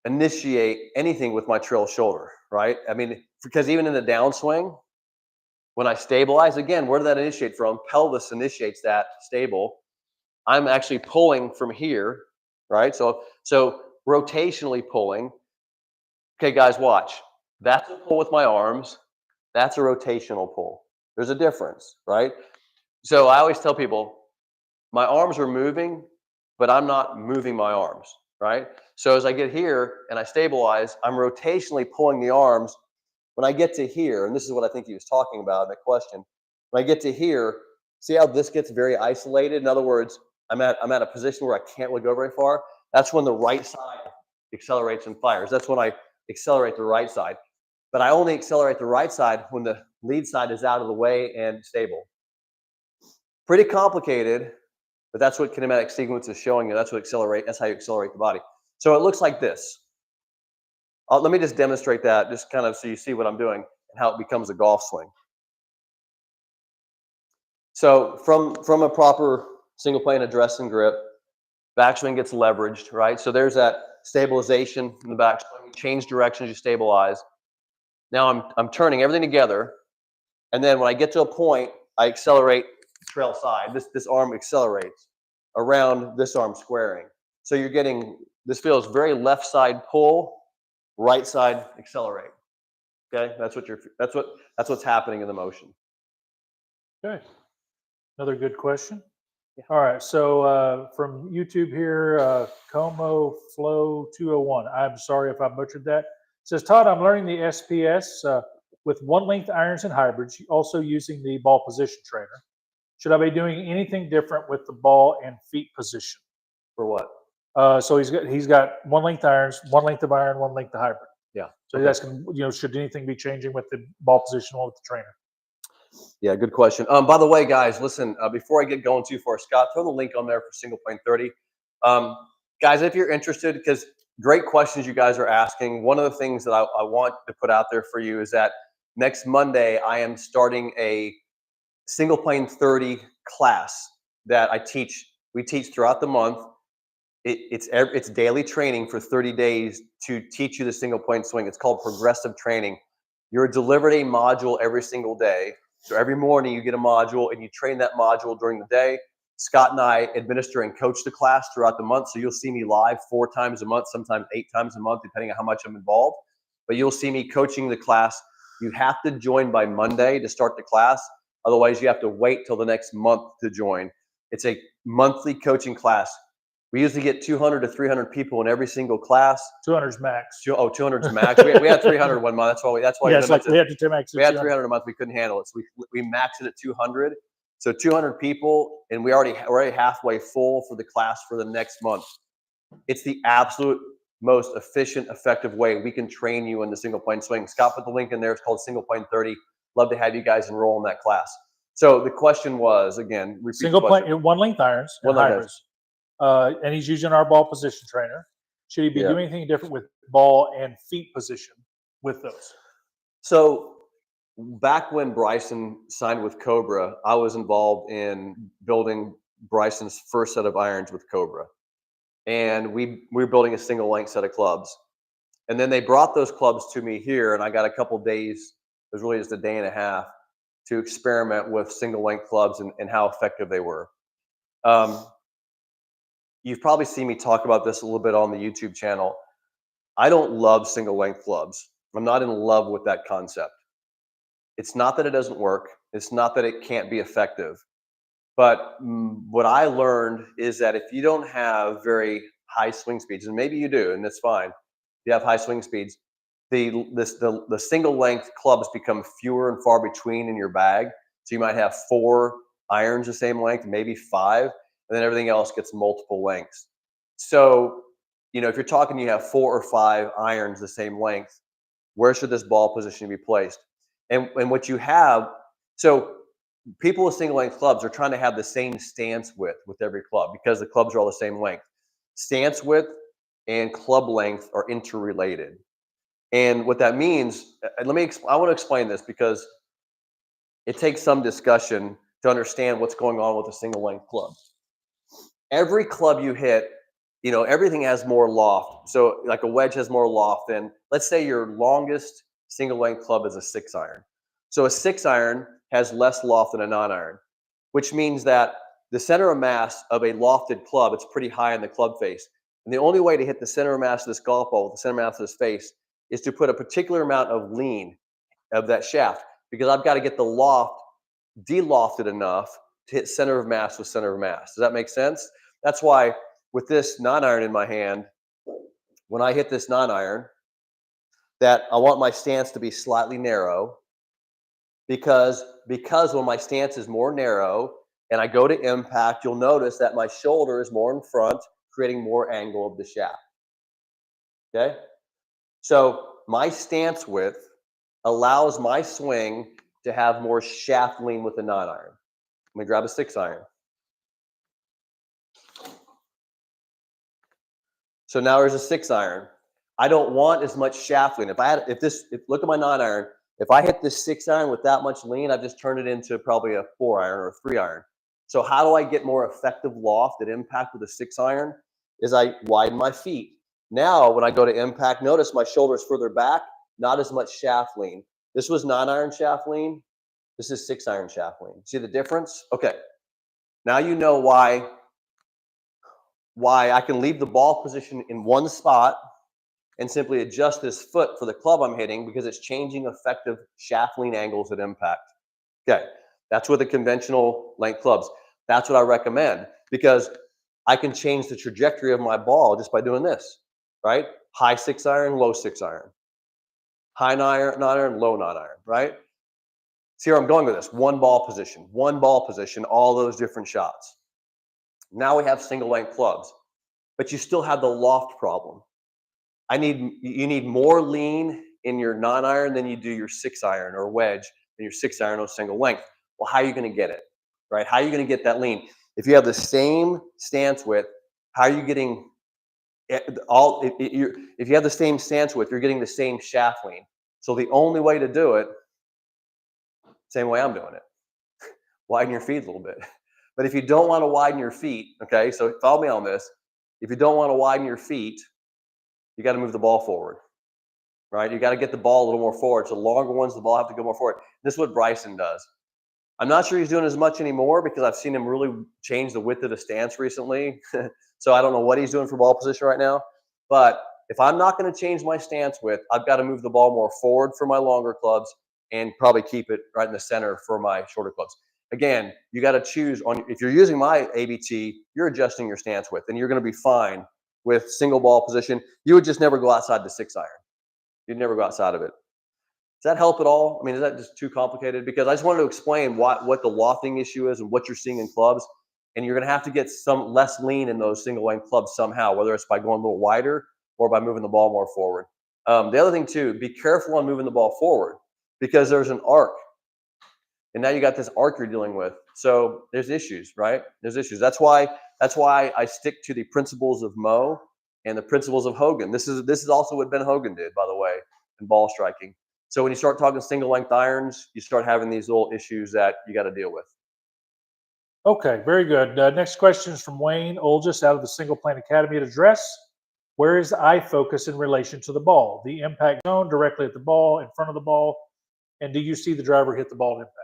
initiate anything with my trail shoulder, right? I mean, because even in the downswing, when I stabilize, again, where did that initiate from? Pelvis initiates that stable. I'm actually pulling from here, right? So rotationally pulling. Okay, guys, watch. That's a pull with my arms. That's a rotational pull. There's a difference, right? So I always tell people, my arms are moving, but I'm not moving my arms, right? So as I get here and I stabilize, I'm rotationally pulling the arms. When I get to here, and this is what I think he was talking about in the question, when I get to here, see how this gets very isolated? In other words, I'm at a position where I can't really go very far. That's when the right side accelerates and fires. That's when I accelerate the right side. But I only accelerate the right side when the lead side is out of the way and stable. Pretty complicated, but that's what kinematic sequence is showing you. That's how you accelerate the body. So it looks like this. Let me just demonstrate that, just kind of so you see what I'm doing and how it becomes a golf swing. So from a proper single plane address and grip, backswing gets leveraged, right? So there's that stabilization in the backswing. You change directions, you stabilize. Now I'm turning everything together, and then when I get to a point, I accelerate trail side. This arm accelerates around this arm squaring. So you're getting, this feels very left side pull, right side accelerate. Okay, that's what's happening in the motion. Okay. Another good question. Yeah. All right. So from YouTube here, Como Flow 201. I'm sorry if I butchered that. It says, Todd, I'm learning the SPS with one length irons and hybrids, also using the ball position trainer. Should I be doing anything different with the ball and feet position? For what? So he's got one length irons, one length of iron, one length of hybrid. Yeah. So he's asking, should anything be changing with the ball position or with the trainer? Yeah, good question. By the way, guys, listen, before I get going too far, Scott, throw the link on there for single plane 30. Guys, if you're interested, because great questions you guys are asking. One of the things that I want to put out there for you is that next Monday, I am starting a single plane 30 class that we teach throughout the month. It's daily training for 30 days to teach you the single plane swing. It's called progressive training. You're delivered a module every single day. So every morning you get a module and you train that module during the day. Scott and I administer and coach the class throughout the month. So you'll see me live 4 times a month, sometimes 8 times a month, depending on how much I'm involved. But you'll see me coaching the class. You have to join by Monday to start the class. Otherwise, you have to wait till the next month to join. It's a monthly coaching class. We usually get 200 to 300 people in every single class. 200 is max. 200 is max. we had 300 one month. That's why yeah, it's like we had to max. We had 300 a month. We couldn't handle it, so we maxed it at 200. So 200 people, and we're already halfway full for the class for the next month. It's the absolute most efficient, effective way we can train you in the single plane swing. Scott put the link in there. It's called Single Plane 30. Love to have you guys enroll in that class. So the question was, again, repeat the Single question. point, one length irons and One length irons. hybrids. And he's using our ball position trainer. Should he be Yeah. doing anything different with ball and feet position with those? So back when Bryson signed with Cobra, I was involved in building Bryson's first set of irons with Cobra. And we were building a single length set of clubs. And then they brought those clubs to me here, and I got a couple days, it was really just a day and a half, to experiment with single length clubs and how effective they were. You've probably seen me talk about this a little bit on the YouTube channel. I don't love single length clubs. I'm not in love with that concept. It's not that it doesn't work. It's not that it can't be effective. But what I learned is that if you don't have very high swing speeds, and maybe you do, and that's fine, if you have high swing speeds, the single length clubs become fewer and far between in your bag. So you might have 4 irons the same length, maybe 5, and then everything else gets multiple lengths. So, if you're talking, you have 4 or 5 irons the same length, where should this ball position be placed? And what you have, so people with single length clubs are trying to have the same stance width with every club because the clubs are all the same length. Stance width and club length are interrelated. And what that means, I want to explain this because it takes some discussion to understand what's going on with a single length club. Every club you hit, everything has more loft. So like a wedge has more loft than, let's say your longest single length club is a 6-iron. So a 6-iron has less loft than a non-iron, which means that the center of mass of a lofted club, it's pretty high in the club face. And the only way to hit the center of mass of this golf ball with the center of mass of this face is to put a particular amount of lean of that shaft, because I've got to get the loft de-lofted enough to hit center of mass with center of mass. Does that make sense? That's why with this non-iron in my hand, when I hit this non-iron, that I want my stance to be slightly narrow, because when my stance is more narrow and I go to impact, you'll notice that my shoulder is more in front, creating more angle of the shaft. Okay? So my stance width allows my swing to have more shaft lean with the non-iron. Let me grab a 6-iron. So now there's a 6-iron. I don't want as much shaft lean. Look at my non-iron. If I hit this 6-iron with that much lean, I've just turned it into probably a 4-iron or a 3-iron. So how do I get more effective loft at impact with a 6-iron? Is I widen my feet. Now, when I go to impact, notice my shoulder's further back, not as much shaft lean. This was non-iron shaft lean. This is 6-iron shaft lean. See the difference? Okay. Now you know why I can leave the ball position in one spot and simply adjust this foot for the club I'm hitting, because it's changing effective shaft lean angles at impact. Okay, that's with the conventional length clubs. That's what I recommend, because I can change the trajectory of my ball just by doing this, right? High 6-iron, low 6-iron. High non-iron, low non-iron, right? See where I'm going with this. One ball position, all those different shots. Now we have single length clubs, but you still have the loft problem. You need more lean in your non-iron than you do your 6-iron or wedge than your 6-iron or single length. Well, how are you going to get it, right? How are you going to get that lean? If you have the same stance width, how are you getting if you have the same stance width, you're getting the same shaft lean. So the only way to do it, same way I'm doing it, widen your feet a little bit. But if you don't want to widen your feet, okay, so follow me on this. If you don't want to widen your feet, you got to move the ball forward, right? You got to get the ball a little more forward. So longer ones, the ball have to go more forward. This is what Bryson does. I'm not sure he's doing as much anymore, because I've seen him really change the width of the stance recently. So I don't know what he's doing for ball position right now. But if I'm not going to change my stance width, I've got to move the ball more forward for my longer clubs and probably keep it right in the center for my shorter clubs. Again, you got to choose if you're using my ABT, you're adjusting your stance width, and you're going to be fine with single ball position. You would just never go outside the 6-iron. You'd never go outside of it. Does that help at all? I mean, is that just too complicated? Because I just wanted to explain what the lofting issue is and what you're seeing in clubs. And you're going to have to get some less lean in those single length clubs somehow, whether it's by going a little wider or by moving the ball more forward. The other thing too, be careful on moving the ball forward, because there's an arc. and now you got this arc you're dealing with. So there's issues, right? There's issues. That's why I stick to the principles of Mo and the principles of Hogan. This is also what Ben Hogan did, by the way, in ball striking. So when you start talking single length irons, you start having these little issues that you got to deal with. Okay, very good. Next question is from Wayne Olgis out of the Single Plane Academy at address. Where is the eye focus in relation to the ball? The impact zone, directly at the ball, in front of the ball, and do you see the driver hit the ball at impact?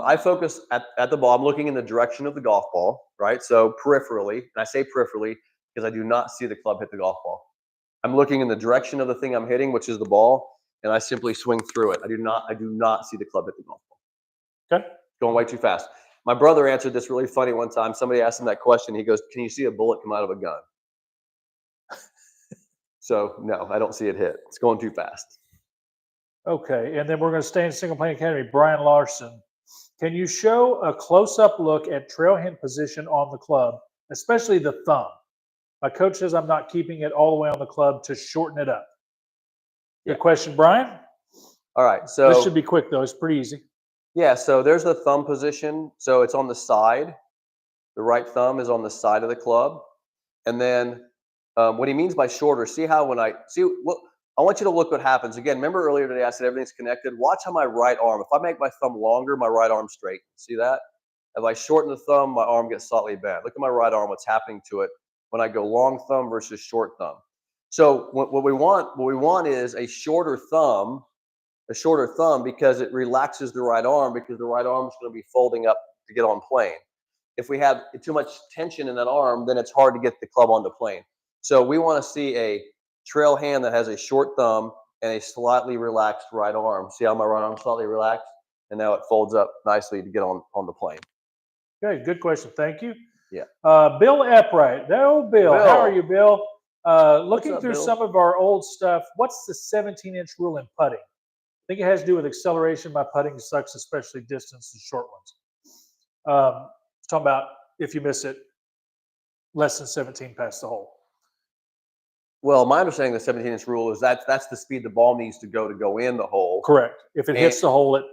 I focus at the ball. I'm looking in the direction of the golf ball, right? So peripherally, and I say peripherally because I do not see the club hit the golf ball. I'm looking in the direction of the thing I'm hitting, which is the ball, and I simply swing through it. I do not see the club hit the golf ball. Okay. Going way too fast. My brother answered this really funny one time. Somebody asked him that question. He goes, "Can you see a bullet come out of a gun?" So no, I don't see it hit. It's going too fast. Okay, and then we're going to stay in Single Plane Academy. Brian Larson, can you show a close-up look at trail hand position on the club, especially the thumb? My coach says I'm not keeping it all the way on the club to shorten it up. Good question, Brian. All right, so This should be quick though. It's pretty easy. yeah, so there's the thumb position. So it's on the side. The right thumb is on the side of the club. And then what he means by shorter, see how when I want you to look what happens. Again, remember earlier today I said everything's connected. Watch how my right arm, if I make my thumb longer, my right arm straight. See that? If I shorten the thumb, my arm gets slightly bent. Look at my right arm, what's happening to it when I go long thumb versus short thumb. So what we want is a shorter thumb because it relaxes the right arm because the right arm is going to be folding up to get on plane. If we have too much tension in that arm, then it's hard to get the club onto plane. So we want to see a trail hand that has a short thumb and a slightly relaxed right arm. See how my right arm slightly relaxed? And now it folds up nicely to get on the plane. Okay, good question. Thank you. Yeah. Bill Eppright. Oh, Bill. How are you, Bill? Looking up, through Bill? some of our old stuff, what's the 17-inch rule in putting? I think it has to do with acceleration. My putting sucks, especially distance and short ones. Talking about if you miss it, less than 17 past the hole. Well, my understanding of the 17-inch rule is that's the speed the ball needs to go in the hole. Correct. If it hits the hole,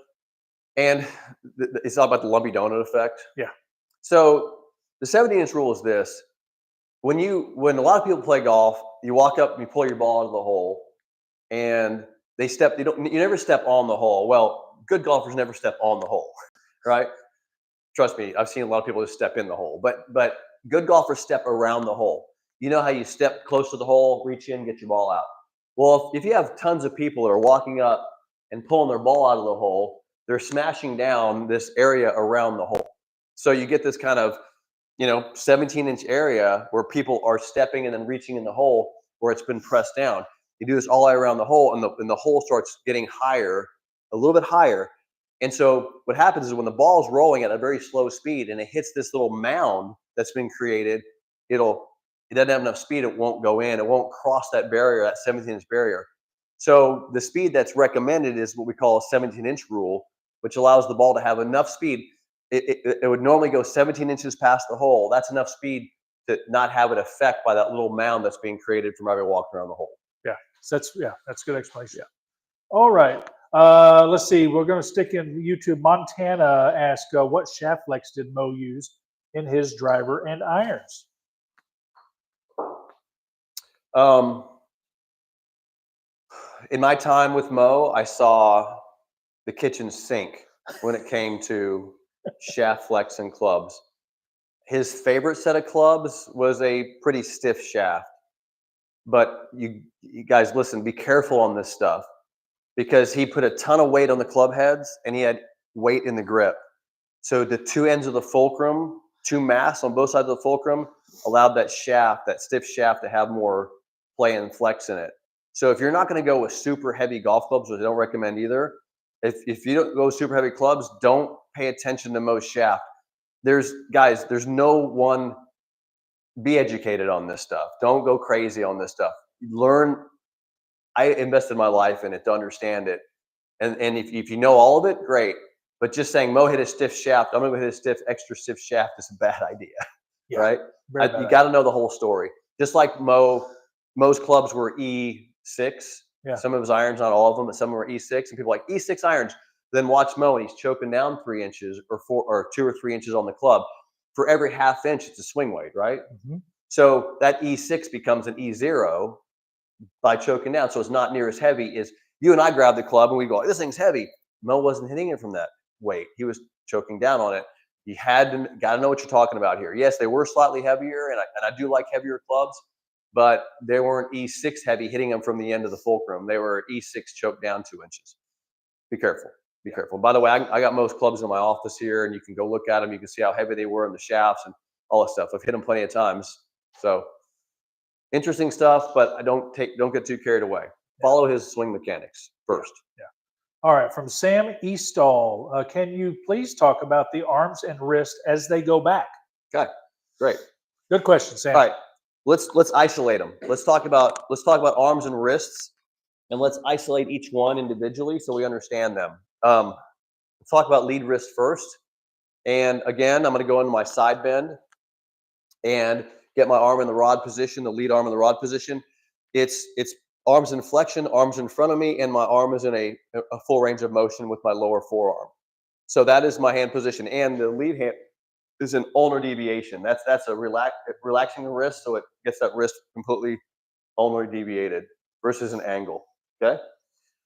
And it's all about the lumpy donut effect. Yeah. So the 17-inch rule is this. When a lot of people play golf, you walk up and you pull your ball into the hole and you never step on the hole. Well, good golfers never step on the hole, right? Trust me, I've seen a lot of people just step in the hole, but good golfers step around the hole. You know how you step close to the hole, reach in, get your ball out. Well, if you have tons of people that are walking up and pulling their ball out of the hole, they're smashing down this area around the hole. So you get this kind of 17-inch area where people are stepping and then reaching in the hole where it's been pressed down. You do this all the way around the hole, and the hole starts getting higher, a little bit higher. And so what happens is when the ball is rolling at a very slow speed and it hits this little mound that's been created, it doesn't have enough speed, it won't go in, it won't cross that barrier, that 17-inch barrier. So the speed that's recommended is what we call a 17-inch rule, which allows the ball to have enough speed. It would normally go 17 inches past the hole. That's enough speed to not have it affect by that little mound that's being created from everybody walking around the hole. Yeah, that's a good explanation. Yeah. All right. Let's see. We're going to stick in YouTube. Montana asked, what shaft flex did Mo use in his driver and irons? In my time with Mo, I saw the kitchen sink when it came to shaft flex and clubs. His favorite set of clubs was a pretty stiff shaft. But you guys, listen, be careful on this stuff because he put a ton of weight on the club heads and he had weight in the grip. So the two ends of the fulcrum, two mass on both sides of the fulcrum, allowed that shaft, that stiff shaft, to have more play and flex in it. So if you're not going to go with super heavy golf clubs, which I don't recommend either, if you don't go with super heavy clubs, don't pay attention to Mo's shaft. There's no one. Be educated on this stuff. Don't go crazy on this stuff. Learn. I invested my life in it to understand it. And if you know all of it, great. But just saying Mo hit a stiff shaft, I'm going to hit a extra stiff shaft is a bad idea, right? You got to know the whole story. Just like Mo's clubs were E6. Yeah. Some of his irons, not all of them, but some were E6. And people are like, E6 irons, Then watch Mo, and he's choking down 3 inches or 4 or 2 or 3 inches on the club. For every half inch, it's a swing weight, right? Mhm. So that E6 becomes an E0 by choking down. So it's not near as heavy as you and I grab the club and we go, this thing's heavy. Mo wasn't hitting it from that weight. He was choking down on it. You got to know what you're talking about here. Yes, they were slightly heavier, and I do like heavier clubs, but they weren't E6 heavy hitting them from the end of the fulcrum. They were E6 choked down 2 inches. Be careful. Be careful. By the way, I got most clubs in my office here, and you can go look at them. You can see how heavy they were in the shafts and all that stuff. I've hit them plenty of times. So interesting stuff, but I don't get too carried away. Follow his swing mechanics first. Yeah. All right. From Sam Eastall, can you please talk about the arms and wrist as they go back? Okay, great. Good question, Sam. All right, let's isolate them. Let's talk about arms and wrists, and let's isolate each one individually so we understand them. Let's talk about lead wrist first. And again, I'm going to go into my side bend and get my arm in the rod position, the lead arm in the rod position. It's arms in flexion, arms in front of me, and my arm is in a full range of motion with my lower forearm. So that is my hand position, and the lead hand is an ulnar deviation. That's a relaxing the wrist, so it gets that wrist completely ulnar deviated versus an angle. Okay.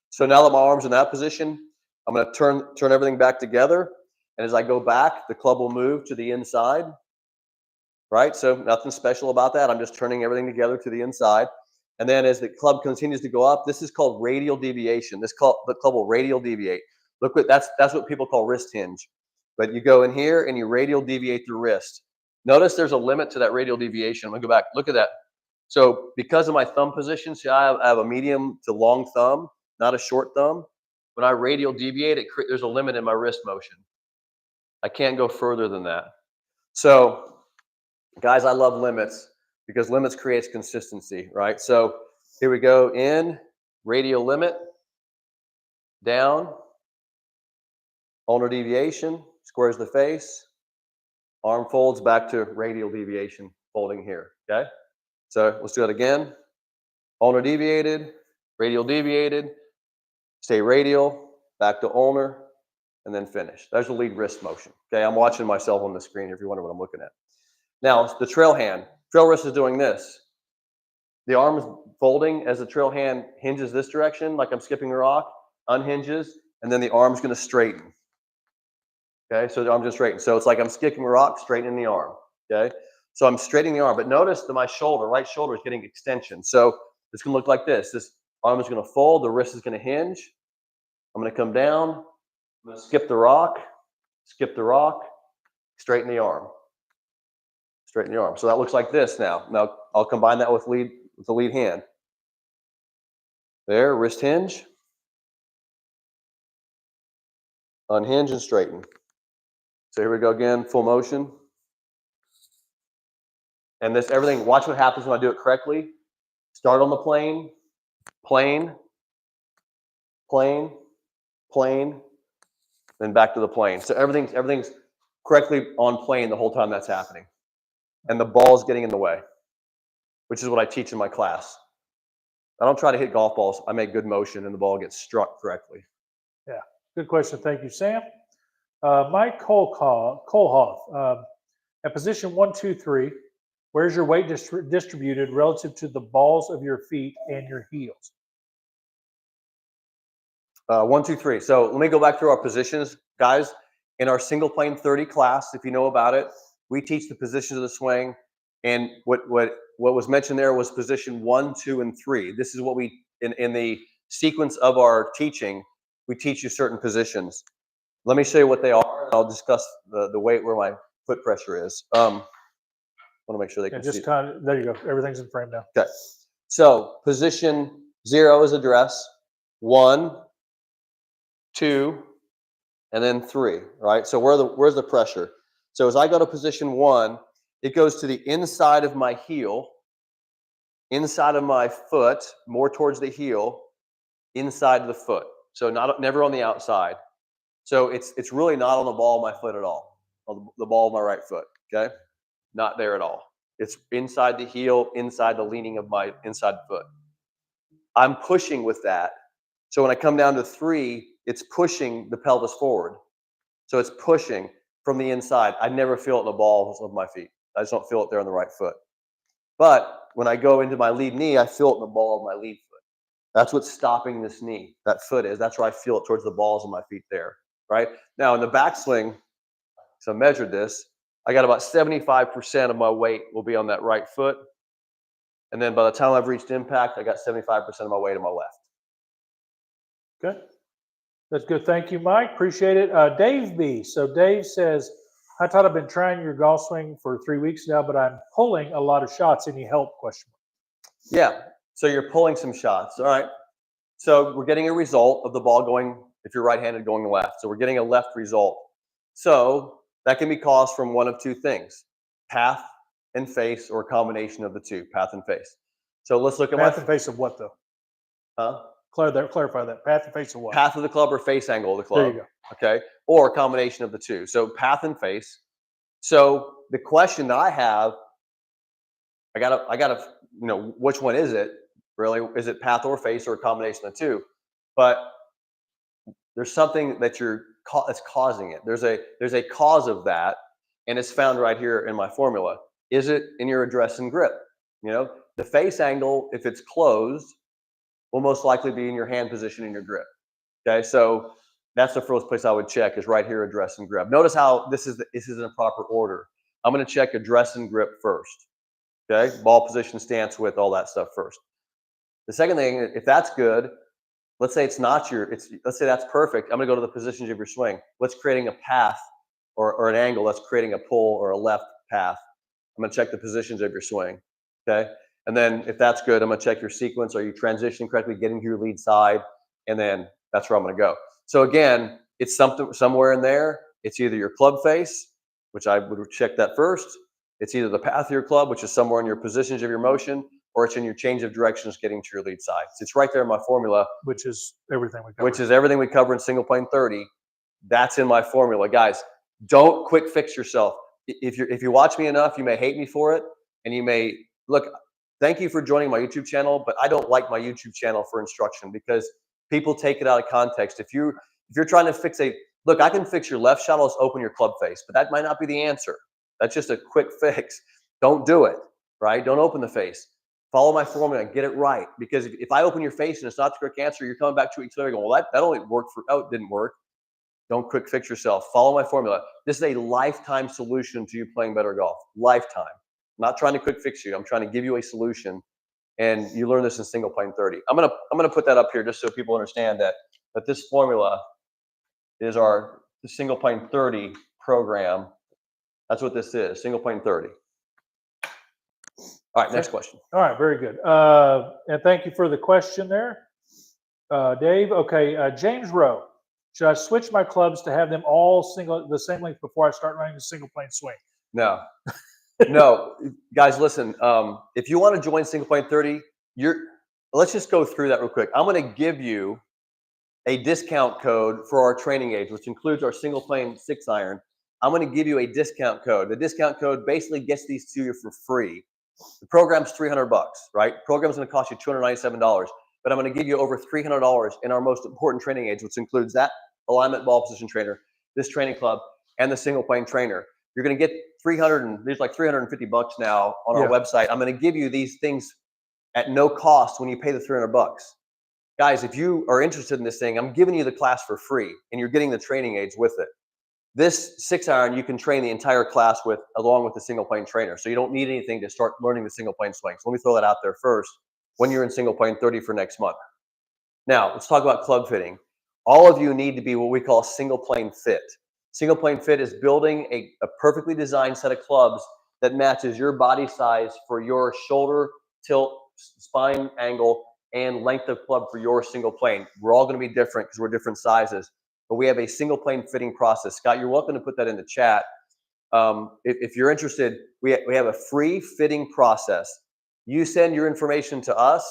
So now that my arm's in that position, I'm going to turn everything back together, and as I go back, the club will move to the inside. Right. So nothing special about that. I'm just turning everything together to the inside. And then as the club continues to go up, this is called radial deviation. The club will radial deviate. Look, that's what people call wrist hinge. But you go in here and you radial deviate the wrist. Notice there's a limit to that radial deviation. I'm gonna go back. Look at that. So because of my thumb position, see, I have a medium to long thumb, not a short thumb. When I radial deviate, there's a limit in my wrist motion. I can't go further than that. So guys, I love limits because limits creates consistency, right? So here we go, in, radial limit, down, ulnar deviation, squares the face, arm folds back to radial deviation, folding here, okay? So let's do it again. Ulnar deviated, stay radial, back to ulnar, and then finish. There's the lead wrist motion, okay? I'm watching myself on the screen if you wonder what I'm looking at. Now, the trail hand. Trail wrist is doing this. The arm is folding as the trail hand hinges this direction, like I'm skipping a rock, unhinges, and then the arm's going to straighten. Okay, so the arm's going to straighten. So it's like I'm skipping a rock, straightening the arm. Okay, so I'm straightening the arm, but notice that my right shoulder is getting extension. So it's going to look like this. This arm is going to fold, the wrist is going to hinge. I'm going to come down, I'm going to skip the rock, straighten the arm. Straighten the arm. So that looks like this now. Now I'll combine that with the lead hand. There, wrist hinge, unhinge and straighten. So here we go again, full motion. And this everything, watch what happens when I do it correctly. Start on the plane, plane, plane, plane, then back to the plane. So everything's correctly on plane the whole time that's happening. And the ball's getting in the way, which is what I teach in my class. I don't try to hit golf balls. I make good motion and the ball gets struck correctly. Yeah, good question. Thank you, Sam. Mike Kolhoff, at position 1, 2, 3, where's your weight distributed relative to the balls of your feet and your heels? 1, 2, 3. So let me go back through our positions, guys. In our single plane 30 class, if you know about it, we teach the positions of the swing. And what was mentioned there was position 1, 2, and 3. This is what we in the sequence of our teaching, we teach you certain positions. Let me show you what they are. I'll discuss the weight where my foot pressure is. I want to make sure they can Just see. kind of, there you go. Everything's in frame now. Okay. So position 0 is address, 1, 2, and then 3. Right. So where's the pressure? So as I go to position 1, it goes to the inside of my heel, inside of my foot, more towards the heel, inside of the foot. So never on the outside. So it's really not on the ball of my foot at all, on the ball of my right foot, okay? Not there at all. It's inside the heel, inside the leaning of my inside foot. I'm pushing with that. So when I come down to 3, it's pushing the pelvis forward. So it's pushing from the inside. I never feel it in the balls of my feet. I just don't feel it there on the right foot. But when I go into my lead knee, I feel it in the ball of my lead foot. That's what's stopping this knee. That foot is. That's where I feel it towards the balls of my feet there. Right now in the backswing, so I measured this. I got about 75% of my weight will be on that right foot. And then by the time I've reached impact, I got 75% of my weight on my left. Good. That's good. Thank you, Mike. Appreciate it. Dave B. So Dave says, "Hi Todd, I've been trying your golf swing for 3 weeks now, but I'm pulling a lot of shots. Any help?" Question mark. Yeah. So you're pulling some shots. All right. So we're getting a result of the ball going, if you're right-handed, going left. So we're getting a left result. So that can be caused from one of two things: path and face, or a combination of the two, path and face. So let's look at Path and face of what though? huh? Clarify that. Path and face of what? Path of the club or face angle of the club. There you go. Okay. Or a combination of the two. So path and face. So the question that I have, I gotta, which one is it? Really? Is it path or face, or a combination of the two? But there's something that that's causing it. There's a cause of that, and it's found right here in my formula. Is it in your address and grip? The face angle, if it's closed, will most likely be in your hand position and your grip. Okay, so that's the first place I would check, is right here, address and grip. Notice how this is in a proper order. I'm going to check address and grip first. Okay, ball position, stance, width, all that stuff first. The second thing, if that's good, let's say it's not let's say that's perfect. I'm going to go to the positions of your swing. What's creating a path or an angle that's creating a pull or a left path? I'm going to check the positions of your swing. Okay. And then if that's good, I'm going to check your sequence. Are you transitioning correctly, getting to your lead side? And then that's where I'm going to go. So again, it's somewhere in there. It's either your club face, which I would check that first. It's either the path of your club, which is somewhere in your positions of your motion, or it's in your change of directions getting to your lead side. It's right there in my formula. Which is everything we cover. Which is everything we cover in single plane 30. That's in my formula. Guys, don't quick fix yourself. If you watch me enough, you may hate me for it. And you may, look, thank you for joining my YouTube channel, but I don't like my YouTube channel for instruction, because people take it out of context. If you're trying to fix look, I can fix your left shot, let's open your club face, but that might not be the answer. That's just a quick fix. Don't do it, right? Don't open the face. Follow my formula and get it right. Because if I open your face and it's not the correct answer, you're coming back 2 weeks later going, well, that only worked it didn't work. Don't quick fix yourself. Follow my formula. This is a lifetime solution to you playing better golf. Lifetime. I'm not trying to quick fix you. I'm trying to give you a solution. And you learn this in single plane 30. I'm gonna put that up here just so people understand that this formula is the single plane 30 program. That's what this is, single plane 30. All right, next question. All right, very good. And thank you for the question there, Dave. Okay, James Rowe. Should I switch my clubs to have them all the same length before I start running the single plane swing? No. No, guys, listen. If you want to join single plane 30, let's just go through that real quick. I'm going to give you a discount code for our training age, which includes our single plane 6-iron. I'm going to give you a discount code. The discount code basically gets these to you for free. The program's $300, right? The program's going to cost you $297, but I'm going to give you over $300 in our most important training age, which includes that alignment ball position trainer, this training club, and the single plane trainer. You're going to get there's like $350 now on our website. I'm going to give you these things at no cost when you pay the $300. Guys, if you are interested in this thing, I'm giving you the class for free, and you're getting the training aids with it. This 6-iron you can train the entire class with, along with the single plane trainer. So you don't need anything to start learning the single plane swing. So let me throw that out there first when you're in single plane 30 for next month. Now, let's talk about club fitting. All of you need to be what we call single plane fit. Single plane fit is building a perfectly designed set of clubs that matches your body size for your shoulder tilt, spine angle, and length of club for your single plane. We're all going to be different because we're different sizes, but we have a single plane fitting process. Scott, you're welcome to put that in the chat. If you're interested, we have a free fitting process. You send your information to us,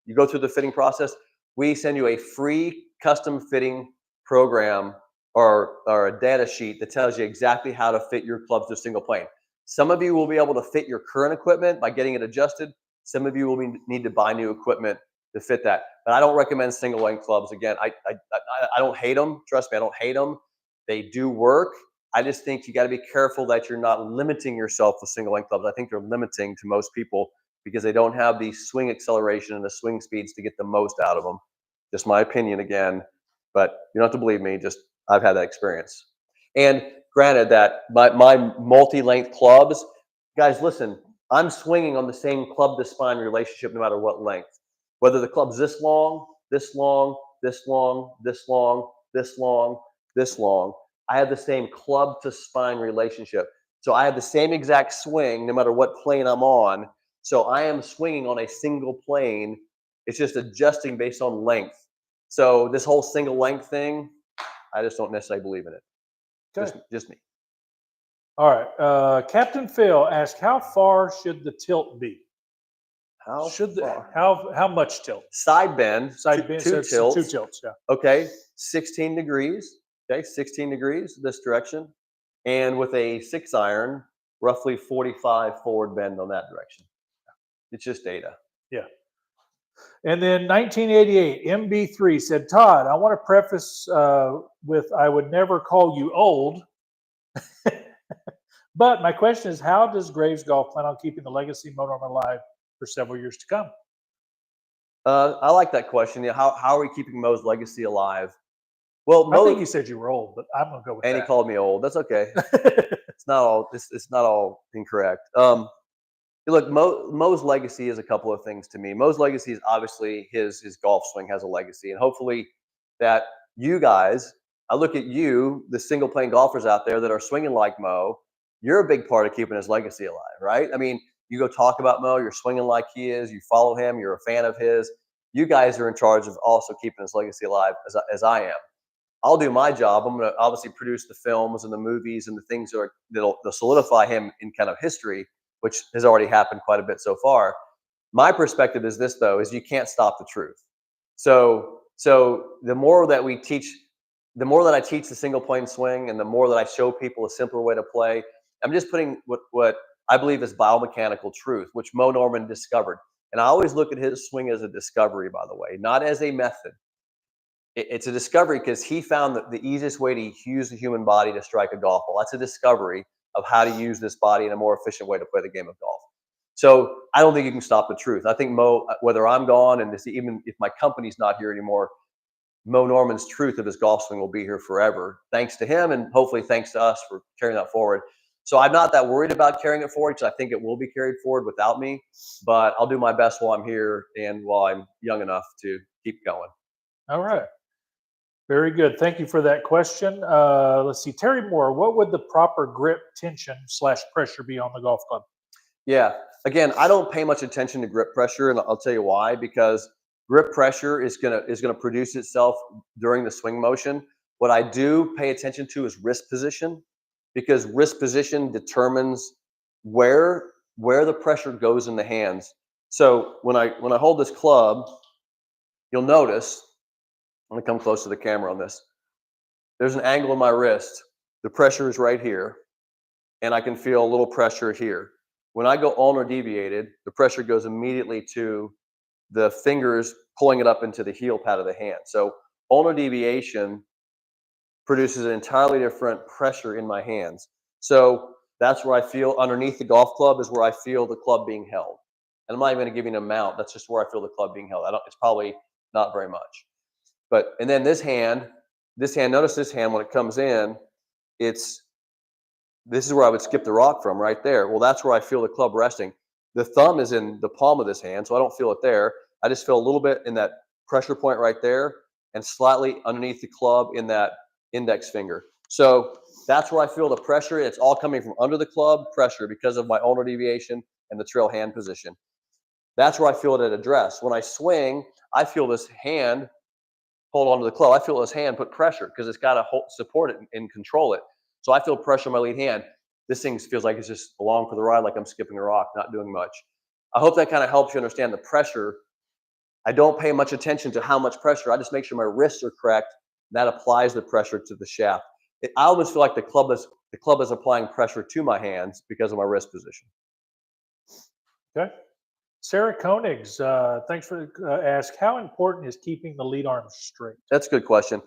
you go through the fitting process, we send you a free custom fitting program or a data sheet that tells you exactly how to fit your clubs to a single plane. Some of you will be able to fit your current equipment by getting it adjusted. Some of you will need to buy new equipment to fit that. But I don't recommend single length clubs. Again, I don't hate them. Trust me, I don't hate them. They do work. I just think you got to be careful that you're not limiting yourself with single length clubs. I think they're limiting to most people because they don't have the swing acceleration and the swing speeds to get the most out of them. Just my opinion again, but you don't have to believe me. Just I've had that experience. And granted that my multi-length clubs, guys, listen, I'm swinging on the same club to spine relationship no matter what length. Whether the club's this long, this long, this long, this long, this long, this long, I have the same club to spine relationship. So I have the same exact swing no matter what plane I'm on. So I am swinging on a single plane. It's just adjusting based on length. So this whole single length thing, I just don't necessarily believe in it. Okay. Just me. All right. Captain Phil asked, how far should the tilt be? How Should the, far? how much tilt? Side bend, Side bend, so two it's two tilts. tilts. Yeah. Okay, 16 degrees. Okay, 16 degrees this direction. And with a 6-iron, roughly 45 forward bend on that direction. It's just data. Yeah. And then 1988, MB3 said, Todd, I want to preface with I would never call you old. But my question is, how does Graves Golf plan on keeping the legacy motor alive for several years to come? I like that question. Yeah, how are we keeping Mo's legacy alive? Well, I Mo, think he said you were old, but I'm going to go with and he that. called me old. That's okay. It's not all incorrect. Look, Mo's legacy is a couple of things to me. Mo's legacy is obviously his golf swing has a legacy, and hopefully that you guys, I look at you, the single plane golfers out there that are swinging like Mo, you're a big part of keeping his legacy alive, right? I mean, you go talk about Mo, you're swinging like he is, you follow him, you're a fan of his. You guys are in charge of also keeping his legacy alive as I am. I'll do my job. I'm going to obviously produce the films and the movies and the things that'll solidify him in kind of history, which has already happened quite a bit so far. My perspective is this, though, is you can't stop the truth. So the more that we teach, the more that I teach the single plane swing and the more that I show people a simpler way to play, I'm just putting what I believe is biomechanical truth, which Mo Norman discovered. And I always look at his swing as a discovery, by the way, not as a method. It's a discovery because he found that the easiest way to use the human body to strike a golf ball. That's a discovery of how to use this body in a more efficient way to play the game of golf. So I don't think you can stop the truth. I think Mo, whether I'm gone and even if my company's not here anymore, Mo Norman's truth of his golf swing will be here forever. Thanks to him and hopefully thanks to us for carrying that forward. So I'm not that worried about carrying it forward because I think it will be carried forward without me. But I'll do my best while I'm here and while I'm young enough to keep going. All right. Very good. Thank you for that question. Let's see. Terry Moore, what would the proper grip tension / pressure be on the golf club? Yeah. Again, I don't pay much attention to grip pressure, and I'll tell you why. Because grip pressure is gonna produce itself during the swing motion. What I do pay attention to is wrist position, because wrist position determines where the pressure goes in the hands. So when I hold this club, you'll notice. I'm gonna come close to the camera on this. There's an angle in my wrist. The pressure is right here, and I can feel a little pressure here. When I go ulnar deviated, the pressure goes immediately to the fingers pulling it up into the heel pad of the hand. So ulnar deviation produces an entirely different pressure in my hands. So that's where I feel underneath the golf club is where I feel the club being held. And I'm not even going to give you an amount. That's just where I feel the club being held. It's probably not very much. And then this hand, notice this hand when it comes in, this is where I would skip the rock from right there. Well, that's where I feel the club resting. The thumb is in the palm of this hand, so I don't feel it there. I just feel a little bit in that pressure point right there and slightly underneath the club in that index finger. So that's where I feel the pressure. It's all coming from under the club pressure because of my ulnar deviation and the trail hand position. That's where I feel it at address. When I swing, I feel this hand hold on to the club. I feel this hand put pressure because it's got to support it and control it. So I feel pressure on my lead hand. This thing feels like it's just along for the ride, like I'm skipping a rock, not doing much. I hope that kind of helps you understand the pressure. I don't pay much attention to how much pressure. I just make sure my wrists are correct. That applies the pressure to the shaft. I almost feel like the club is applying pressure to my hands because of my wrist position. Okay. Sarah Koenigs, thanks for ask. How important is keeping the lead arm straight? That's a good question.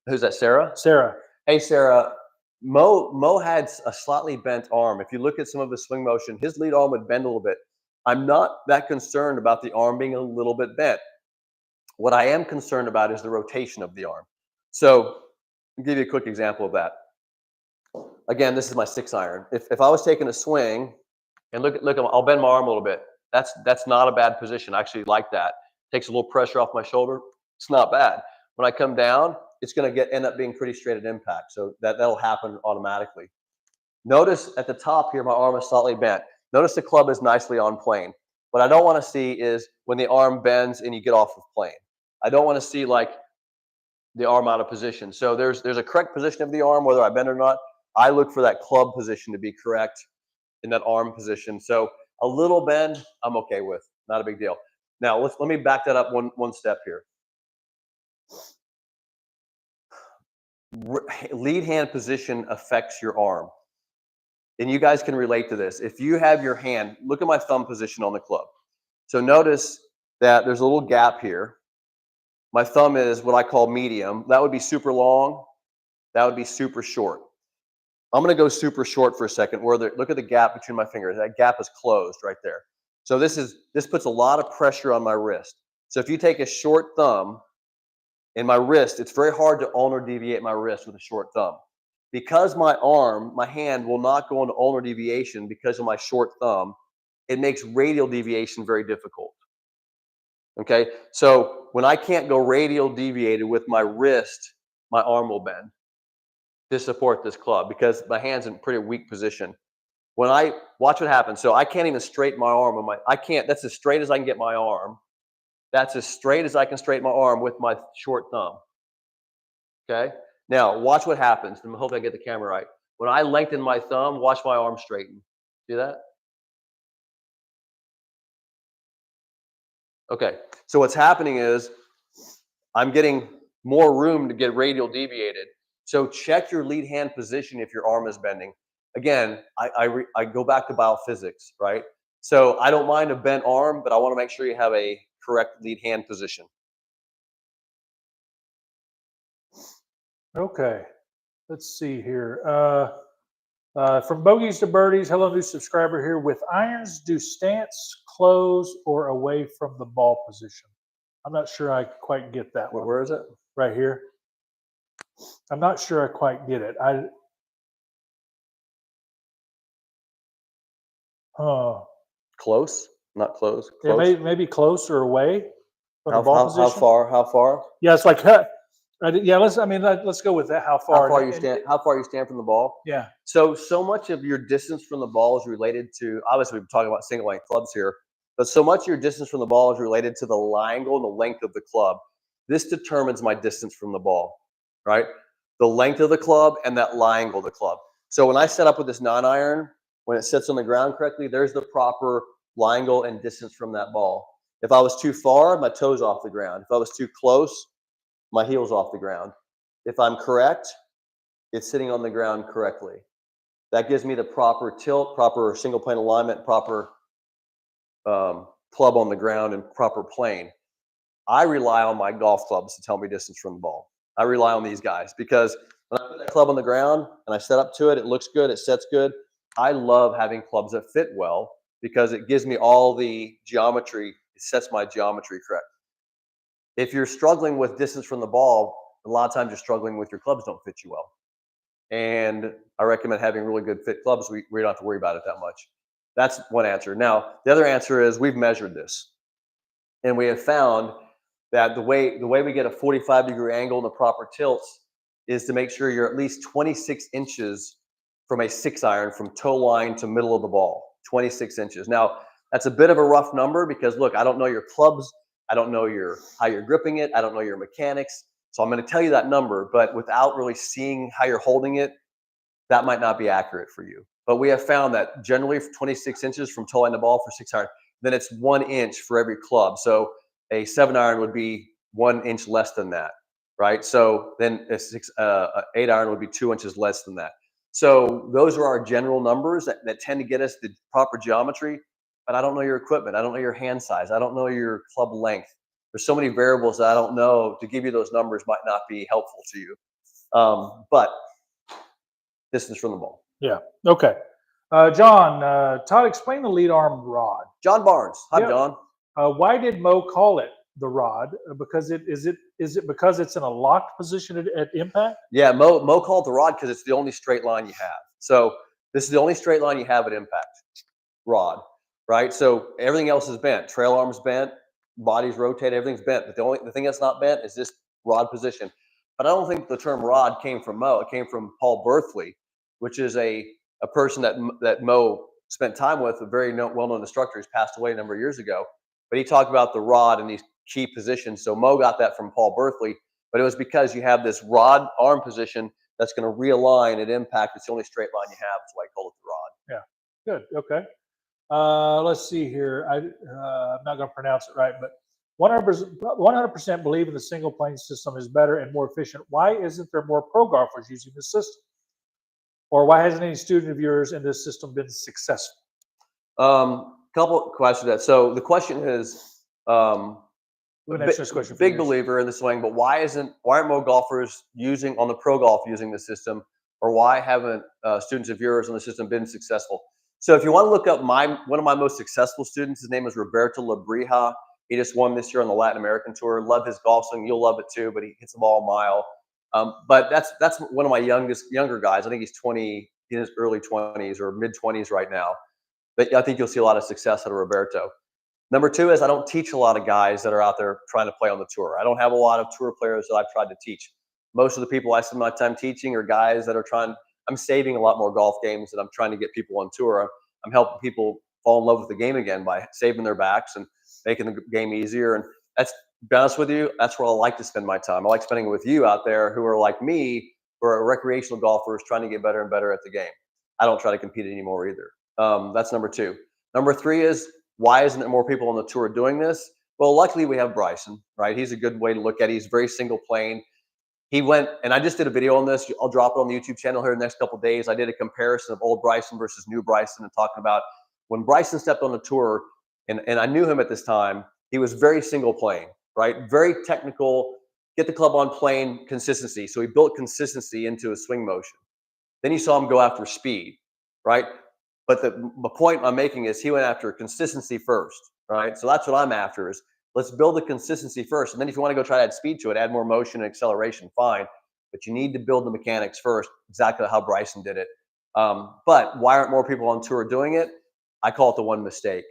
Who's that, Sarah? Sarah. Hey, Sarah. Mo had a slightly bent arm. If you look at some of his swing motion, his lead arm would bend a little bit. I'm not that concerned about the arm being a little bit bent. What I am concerned about is the rotation of the arm. So I'll give you a quick example of that. Again, this is my 6-iron. If I was taking a swing and look, I'll bend my arm a little bit. That's not a bad position. I actually like that. Takes a little pressure off my shoulder. It's not bad. When I come down, it's going to end up being pretty straight at impact. So that'll happen automatically. Notice at the top here, my arm is slightly bent. Notice the club is nicely on plane. What I don't want to see is when the arm bends and you get off of plane. I don't want to see like the arm out of position. So there's a correct position of the arm, whether I bend or not. I look for that club position to be correct in that arm position. So a little bend, I'm okay with. Not a big deal. Now let me back that up one step here. Lead hand position affects your arm. And you guys can relate to this. If you have your hand, look at my thumb position on the club. So notice that there's a little gap here. My thumb is what I call medium. That would be super long. That would be super short. I'm going to go super short for a second. Look at the gap between my fingers. That gap is closed right there. So this puts a lot of pressure on my wrist. So if you take a short thumb in my wrist, it's very hard to ulnar deviate my wrist with a short thumb. Because my hand will not go into ulnar deviation because of my short thumb, it makes radial deviation very difficult. Okay, so when I can't go radial deviated with my wrist, my arm will bend to support this club because my hand's in a pretty weak position. When I watch what happens, so I can't even straighten my arm. I can't. That's as straight as I can get my arm. That's as straight as I can straighten my arm with my short thumb. Okay. Now watch what happens. I hope I get the camera right. When I lengthen my thumb, watch my arm straighten. See that? Okay. So what's happening is I'm getting more room to get radial deviated. So check your lead hand position if your arm is bending. Again, I go back to biophysics, right? So I don't mind a bent arm, but I want to make sure you have a correct lead hand position. Okay. Let's see here. From bogeys to birdies, hello, new subscriber here. With irons, do stance, close, or away from the ball position? I'm not sure I quite get that one. Where is it? Right here. I'm not sure I quite get it. Close, not close. Yeah, Close. maybe close or away from the ball position. How far? How far? Yeah, it's like yeah. Let's go with that. How far? How far you stand? How far you stand from the ball? Yeah. So much of your distance from the ball is related to. Obviously, we're talking about single length clubs here, but so much of your distance from the ball is related to the lie angle and the length of the club. This determines my distance from the ball, right? The length of the club and that lie angle of the club. So when I set up with this 9-iron, when it sits on the ground correctly, there's the proper lie angle and distance from that ball. If I was too far, my toes off the ground. If I was too close, my heel's off the ground. If I'm correct, it's sitting on the ground correctly. That gives me the proper tilt, proper single plane alignment, proper club on the ground, and proper plane. I rely on my golf clubs to tell me distance from the ball. I rely on these guys because when I put that club on the ground and I set up to it, it looks good, it sets good. I love having clubs that fit well because it gives me all the geometry, it sets my geometry correct. If you're struggling with distance from the ball, a lot of times you're struggling with your clubs don't fit you well. And I recommend having really good fit clubs. We don't have to worry about it that much. That's one answer. Now, the other answer is we've measured this. And we have found that the way we get a 45-degree angle and the proper tilts is to make sure you're at least 26 inches from a 6-iron from toe line to middle of the ball, 26 inches. Now, that's a bit of a rough number because, look, I don't know your clubs. I don't know how you're gripping it. I don't know your mechanics. So I'm going to tell you that number, but without really seeing how you're holding it, that might not be accurate for you. But we have found that generally 26 inches from toe line to ball for 6-iron, then it's 1 inch for every club. So a 7-iron would be 1 inch less than that, right? So then a 8-iron would be 2 inches less than that. So those are our general numbers that tend to get us the proper geometry. but I don't know your equipment. I don't know your hand size. I don't know your club length. There's so many variables that I don't know. To give you those numbers might not be helpful to you. But distance from the ball. Yeah. Okay. John, Todd, explain the lead arm rod. John Barnes. Hi, Yep. John. Why did Mo call it the rod? Because is it because it's in a locked position at impact? Yeah, Mo called the rod because it's the only straight line you have. So this is the only straight line you have at impact. Rod, right? So everything else is bent. Trail arm's bent, body's rotated, everything's bent. But the thing that's not bent is this rod position. But I don't think the term rod came from Mo. It came from Paul Berthley, which is a person that Mo spent time with, a very well-known instructor who's passed away a number of years ago. But he talked about the rod in these key positions. So Mo got that from Paul Berthley, but it was because you have this rod arm position that's going to realign at impact. It's the only straight line you have. That's why I call it the rod. Yeah. Good. Okay. Let's see here. I'm not going to pronounce it right, but 100% believe the single plane system is better and more efficient. Why isn't there more pro golfers using the system? Or why hasn't any student of yours in this system been successful? Couple questions. So the question is, We're going to answer this question. big believer in the swing, but why aren't more golfers using on the pro golf using the system, or why haven't students of yours on the system been successful? So if you want to look up one of my most successful students, his name is Roberto Labrija. He just won this year on the Latin American Tour. Love his golf swing. You'll love it too, but he hits the ball a mile. But that's one of my younger guys. I think he's 20, in his early 20s or mid 20s right now. But I think you'll see a lot of success out of Roberto. Number two is I don't teach a lot of guys that are out there trying to play on the tour. I don't have a lot of tour players that I've tried to teach. Most of the people I spend my time teaching are guys that are I'm saving a lot more golf games that I'm trying to get people on tour. I'm helping people fall in love with the game again by saving their backs and making the game easier. And that's, to be honest with you, that's where I like to spend my time. I like spending it with you out there who are like me, who are recreational golfers trying to get better and better at the game. I don't try to compete anymore either. That's number two. Number three is, why isn't there more people on the tour doing this? Well, luckily we have Bryson, right? He's a good way to look at it. He's very single plane. He went, and I just did a video on this. I'll drop it on the YouTube channel here in the next couple of days. I did a comparison of old Bryson versus new Bryson and talking about when Bryson stepped on the tour, and I knew him at this time, he was very single plane, right? Very technical, get the club on plane, consistency. So he built consistency into his swing motion. Then you saw him go after speed, right? But the point I'm making is he went after consistency first, right? So that's what I'm after is let's build the consistency first. And then if you want to go try to add speed to it, add more motion and acceleration, fine. But you need to build the mechanics first, exactly how Bryson did it. But why aren't more people on tour doing it? I call it the one mistake.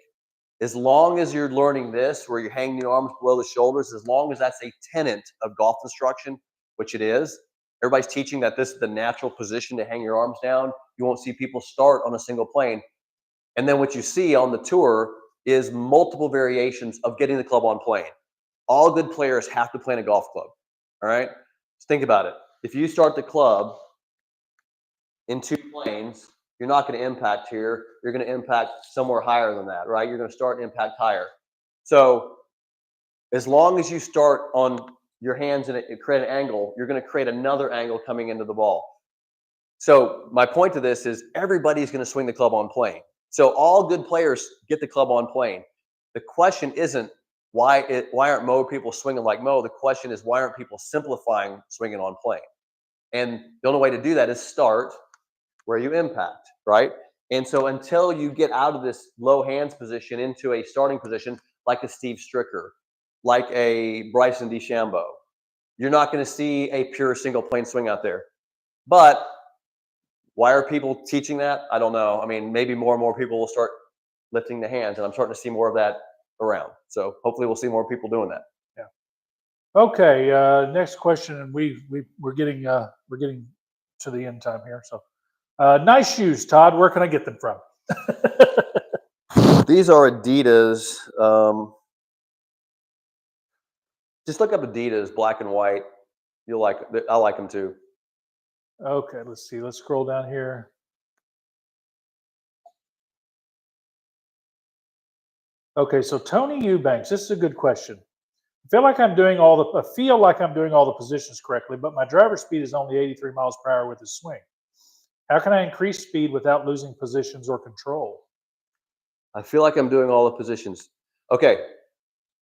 As long as you're learning this, where you're hanging your arms below the shoulders, as long as that's a tenet of golf instruction, which it is, everybody's teaching that this is the natural position to hang your arms down. You won't see people start on a single plane. And then what you see on the tour is multiple variations of getting the club on plane. All good players have to play in a golf club. All right. Just think about it. If you start the club in two planes, you're not going to impact here. You're going to impact somewhere higher than that, right? You're going to start and impact higher. So as long as you start on your hands and create an angle, you're going to create another angle coming into the ball. So my point to this is everybody's going to swing the club on plane. So all good players get the club on plane. The question isn't why aren't more people swinging like Mo? The question is why aren't people simplifying swinging on plane? And the only way to do that is start where you impact, right? And so until you get out of this low hands position into a starting position like a Steve Stricker, like a Bryson DeChambeau, you're not going to see a pure single plane swing out there. But why are people teaching that? I don't know. I mean, maybe more and more people will start lifting the hands, and I'm starting to see more of that around. So hopefully we'll see more people doing that. Yeah. Okay. Next question, and we're getting to the end time here. So, nice shoes, Todd. Where can I get them from? These are Adidas. Just look up Adidas, black and white. You'll like. I like them too. Okay, let's see. Let's scroll down here. Okay, so Tony Eubanks, this is a good question. I feel like I'm doing all the positions correctly, but my driver speed is only 83 miles per hour with the swing. How can I increase speed without losing positions or control? I feel like I'm doing all the positions. Okay,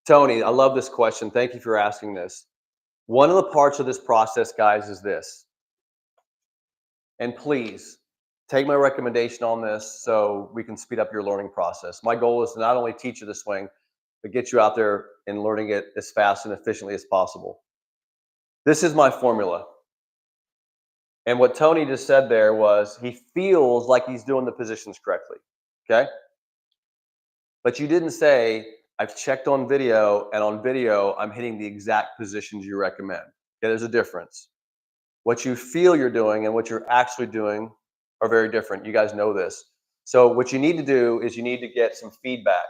Tony, I love this question. Thank you for asking this. One of the parts of this process, guys, is this. And please take my recommendation on this so we can speed up your learning process. My goal is to not only teach you the swing, but get you out there and learning it as fast and efficiently as possible. This is my formula. And what Tony just said there was he feels like he's doing the positions correctly. Okay. But you didn't say, I've checked on video, and on video, I'm hitting the exact positions you recommend. Okay, there's a difference. What you feel you're doing and what you're actually doing are very different. You guys know this. So what you need to do is you need to get some feedback.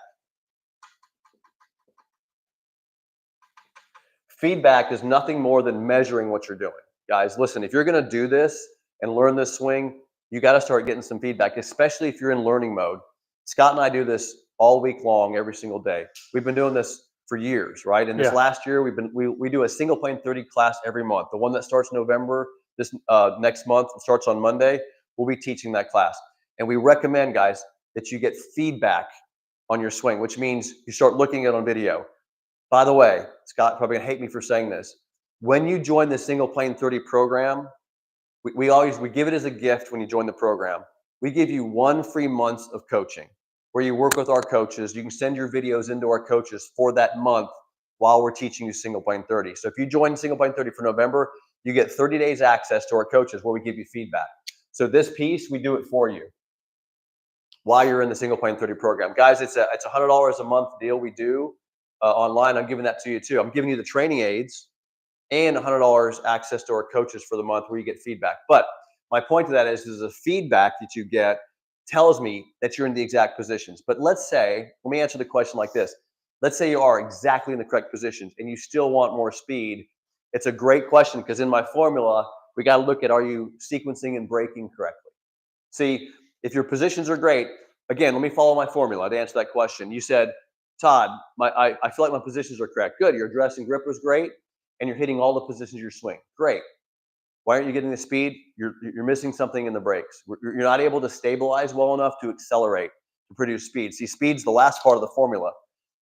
Feedback is nothing more than measuring what you're doing. Guys, listen, if you're going to do this and learn this swing, you got to start getting some feedback, especially if you're in learning mode. Scott and I do this all week long, every single day. We've been doing this for years, right? And this last year, we do a single plane 30 class every month. The one that starts November, this next month starts on Monday. We'll be teaching that class. And we recommend, guys, that you get feedback on your swing, which means you start looking at it on video. By the way, Scott probably gonna hate me for saying this. When you join the single plane 30 program, we give it as a gift when you join the program. We give you 1 free month of coaching where you work with our coaches. You can send your videos into our coaches for that month while we're teaching you single plane 30. So if you join single plane 30 for November, you get 30 days access to our coaches where we give you feedback. So this piece, we do it for you while you're in the single plane 30 program. Guys, it's $100 a month deal we do online. I'm giving that to you too. I'm giving you the training aids and $100 access to our coaches for the month where you get feedback. But my point to that is the feedback that you get tells me that you're in the exact positions. But let me answer the question like this. Let's say you are exactly in the correct positions and you still want more speed. It's a great question because in my formula, we got to look at, are you sequencing and braking correctly? See, if your positions are great, again, let me follow my formula to answer that question. You said, Todd, I feel like my positions are correct. Good. Your addressing grip was great, and you're hitting all the positions of your swing. Great. Why aren't you getting the speed? You're missing something in the brakes. You're not able to stabilize well enough to accelerate, to produce speed. See, speed's the last part of the formula.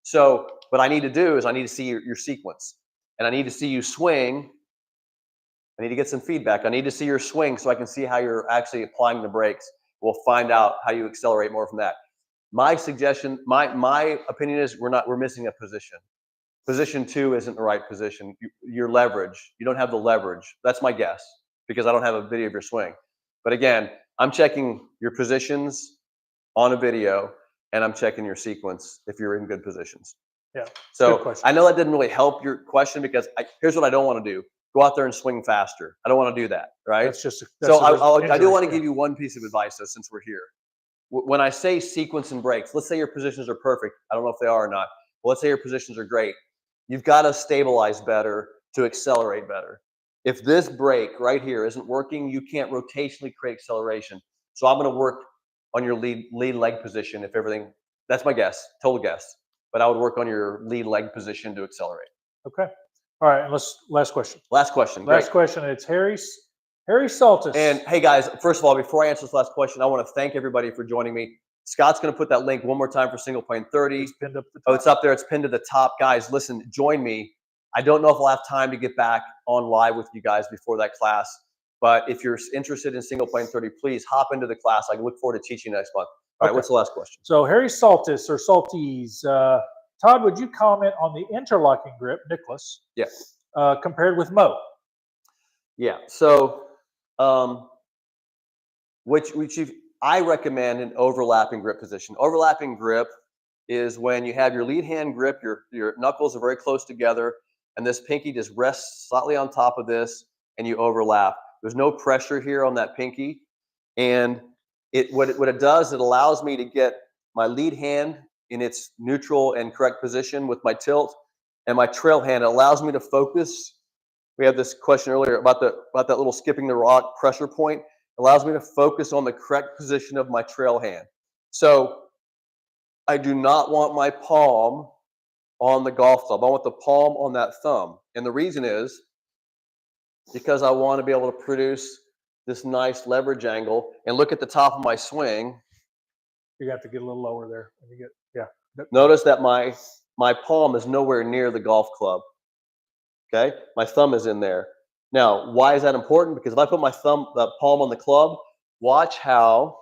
So what I need to do is I need to see your sequence, and I need to see you swing. I need to get some feedback. I need to see your swing so I can see how you're actually applying the brakes. We'll find out how you accelerate more from that. My suggestion, my opinion is we're missing a position. Position 2 isn't the right position. Your leverage, you don't have the leverage. That's my guess because I don't have a video of your swing. But again, I'm checking your positions on a video and I'm checking your sequence if you're in good positions. Yeah. So I know that didn't really help your question because here's what I don't want to do. Go out there and swing faster. I don't want to do that, right? I do want to give you one piece of advice though, since we're here. When I say sequence and breaks, let's say your positions are perfect. I don't know if they are or not. Well, let's say your positions are great. You've got to stabilize better to accelerate better. If this break right here isn't working, you can't rotationally create acceleration. So I'm going to work on your lead leg position if everything, that's my guess, total guess. But I would work on your lead leg position to accelerate. Okay. All right. Last question. Last question. Last question. It's Harry Saltis. And hey guys, first of all, before I answer this last question, I want to thank everybody for joining me. Scott's going to put that link one more time for single plane 30. It's pinned up the top. Oh, it's up there. It's pinned to the top. Guys, listen, join me. I don't know if I'll have time to get back on live with you guys before that class. But if you're interested in single plane 30, please hop into the class. I look forward to teaching next month. All right, what's the last question? So Harry Saltis or Salties, Todd, would you comment on the interlocking grip, Nicholas? Yes. Compared with Mo? Yeah. So, I recommend an overlapping grip position. Overlapping grip is when you have your lead hand grip, your knuckles are very close together, and this pinky just rests slightly on top of this, and you overlap. There's no pressure here on that pinky, and what it does, it allows me to get my lead hand in its neutral and correct position with my tilt, and my trail hand. It allows me to focus. We had this question earlier about that little skipping the rock pressure point. It allows me to focus on the correct position of my trail hand. So I do not want my palm on the golf club. I want the palm on that thumb. And the reason is because I want to be able to produce this nice leverage angle and look at the top of my swing You got to get a little lower there. And you get, yeah. Notice that my palm is nowhere near the golf club. Okay, my thumb is in there. Now, why is that important? Because if I put my palm on the club, watch how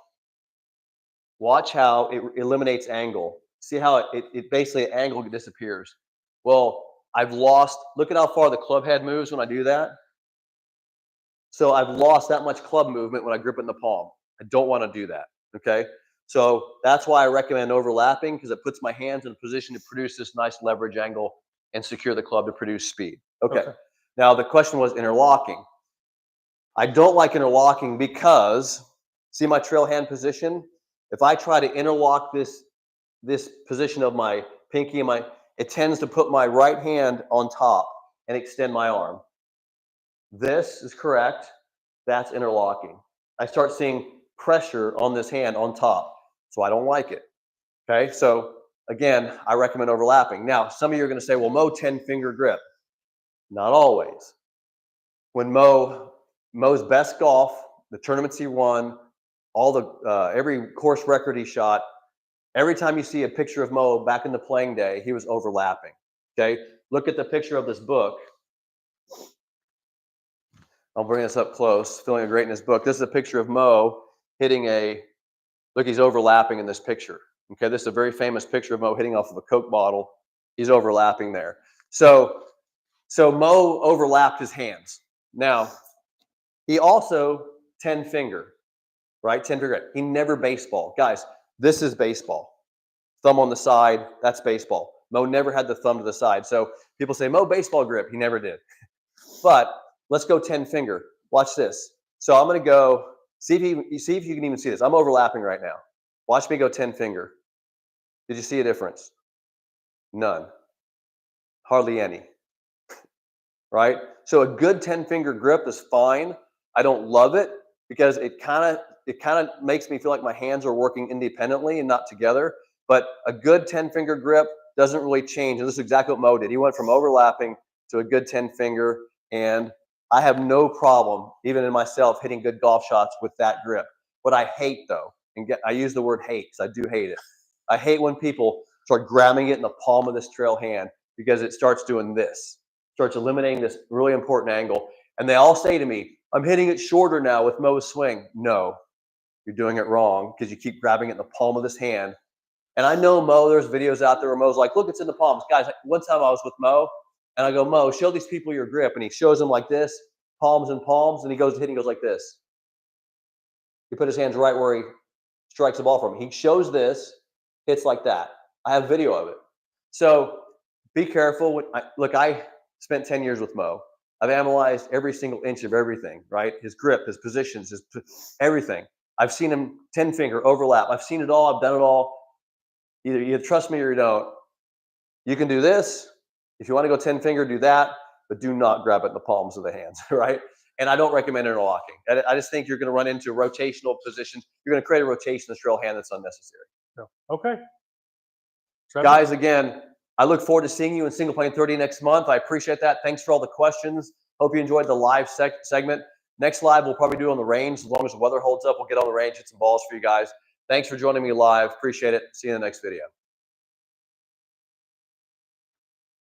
it eliminates angle. See how it basically angle disappears. Well, I've lost. Look at how far the club head moves when I do that. So I've lost that much club movement when I grip it in the palm. I don't want to do that. Okay. So that's why I recommend overlapping, because it puts my hands in a position to produce this nice leverage angle and secure the club to produce speed. Okay. Now the question was interlocking. I don't like interlocking because, see my trail hand position? If I try to interlock this position of my pinky and it tends to put my right hand on top and extend my arm. This is correct. That's interlocking. I start seeing pressure on this hand on top, so I don't like it. Okay, so again, I recommend overlapping. Now, some of you are going to say, well, Mo, 10-finger grip. Not always. When Mo's best golf, the tournaments he won, all the every course record he shot, every time you see a picture of Mo back in the playing day, he was overlapping. Okay, look at the picture of this book. I'll bring this up close. Feeling great in his book. This is a picture of Mo hitting look, he's overlapping in this picture. Okay, this is a very famous picture of Mo hitting off of a Coke bottle. He's overlapping there. So Mo overlapped his hands. Now, he also 10-finger, right? 10-finger. He never baseball. Guys, this is baseball. Thumb on the side, that's baseball. Mo never had the thumb to the side. So people say, Mo, baseball grip. He never did. But let's go 10-finger. Watch this. So I'm going to go, see if you can even see this. I'm overlapping right now. Watch me go 10-finger. Did you see a difference? None. Hardly any. Right? So a good 10-finger grip is fine. I don't love it because it kind of makes me feel like my hands are working independently and not together. But a good 10-finger grip doesn't really change. And this is exactly what Mo did. He went from overlapping to a good 10-finger, and I have no problem, even in myself, hitting good golf shots with that grip. What I hate, though, I use the word hate because I do hate it. I hate when people start grabbing it in the palm of this trail hand because it starts doing this, starts eliminating this really important angle. And they all say to me, I'm hitting it shorter now with Mo's swing. No, you're doing it wrong because you keep grabbing it in the palm of this hand. And I know Mo, there's videos out there where Mo's like, look, it's in the palms. Guys, one time I was with Mo, and I go, Mo, show these people your grip. And he shows them like this, palms and palms, and he goes hitting, goes like this. He put his hands right where he strikes the ball from. He shows this, hits like that. I have video of it. So be careful. Look, I spent 10 years with Mo. I've analyzed every single inch of everything, right? His grip, his positions, everything. I've seen him 10-finger overlap. I've seen it all. I've done it all. Either you trust me or you don't. You can do this. If you want to go 10-finger, do that, but do not grab it in the palms of the hands, right? And I don't recommend interlocking. I just think you're going to run into rotational positions. You're going to create a rotation in the trail hand that's unnecessary. Okay. Trevor? Guys, again, I look forward to seeing you in Single Plane 30 next month. I appreciate that. Thanks for all the questions. Hope you enjoyed the live segment. Next live, we'll probably do on the range. As long as the weather holds up, we'll get on the range, hit some balls for you guys. Thanks for joining me live. Appreciate it. See you in the next video.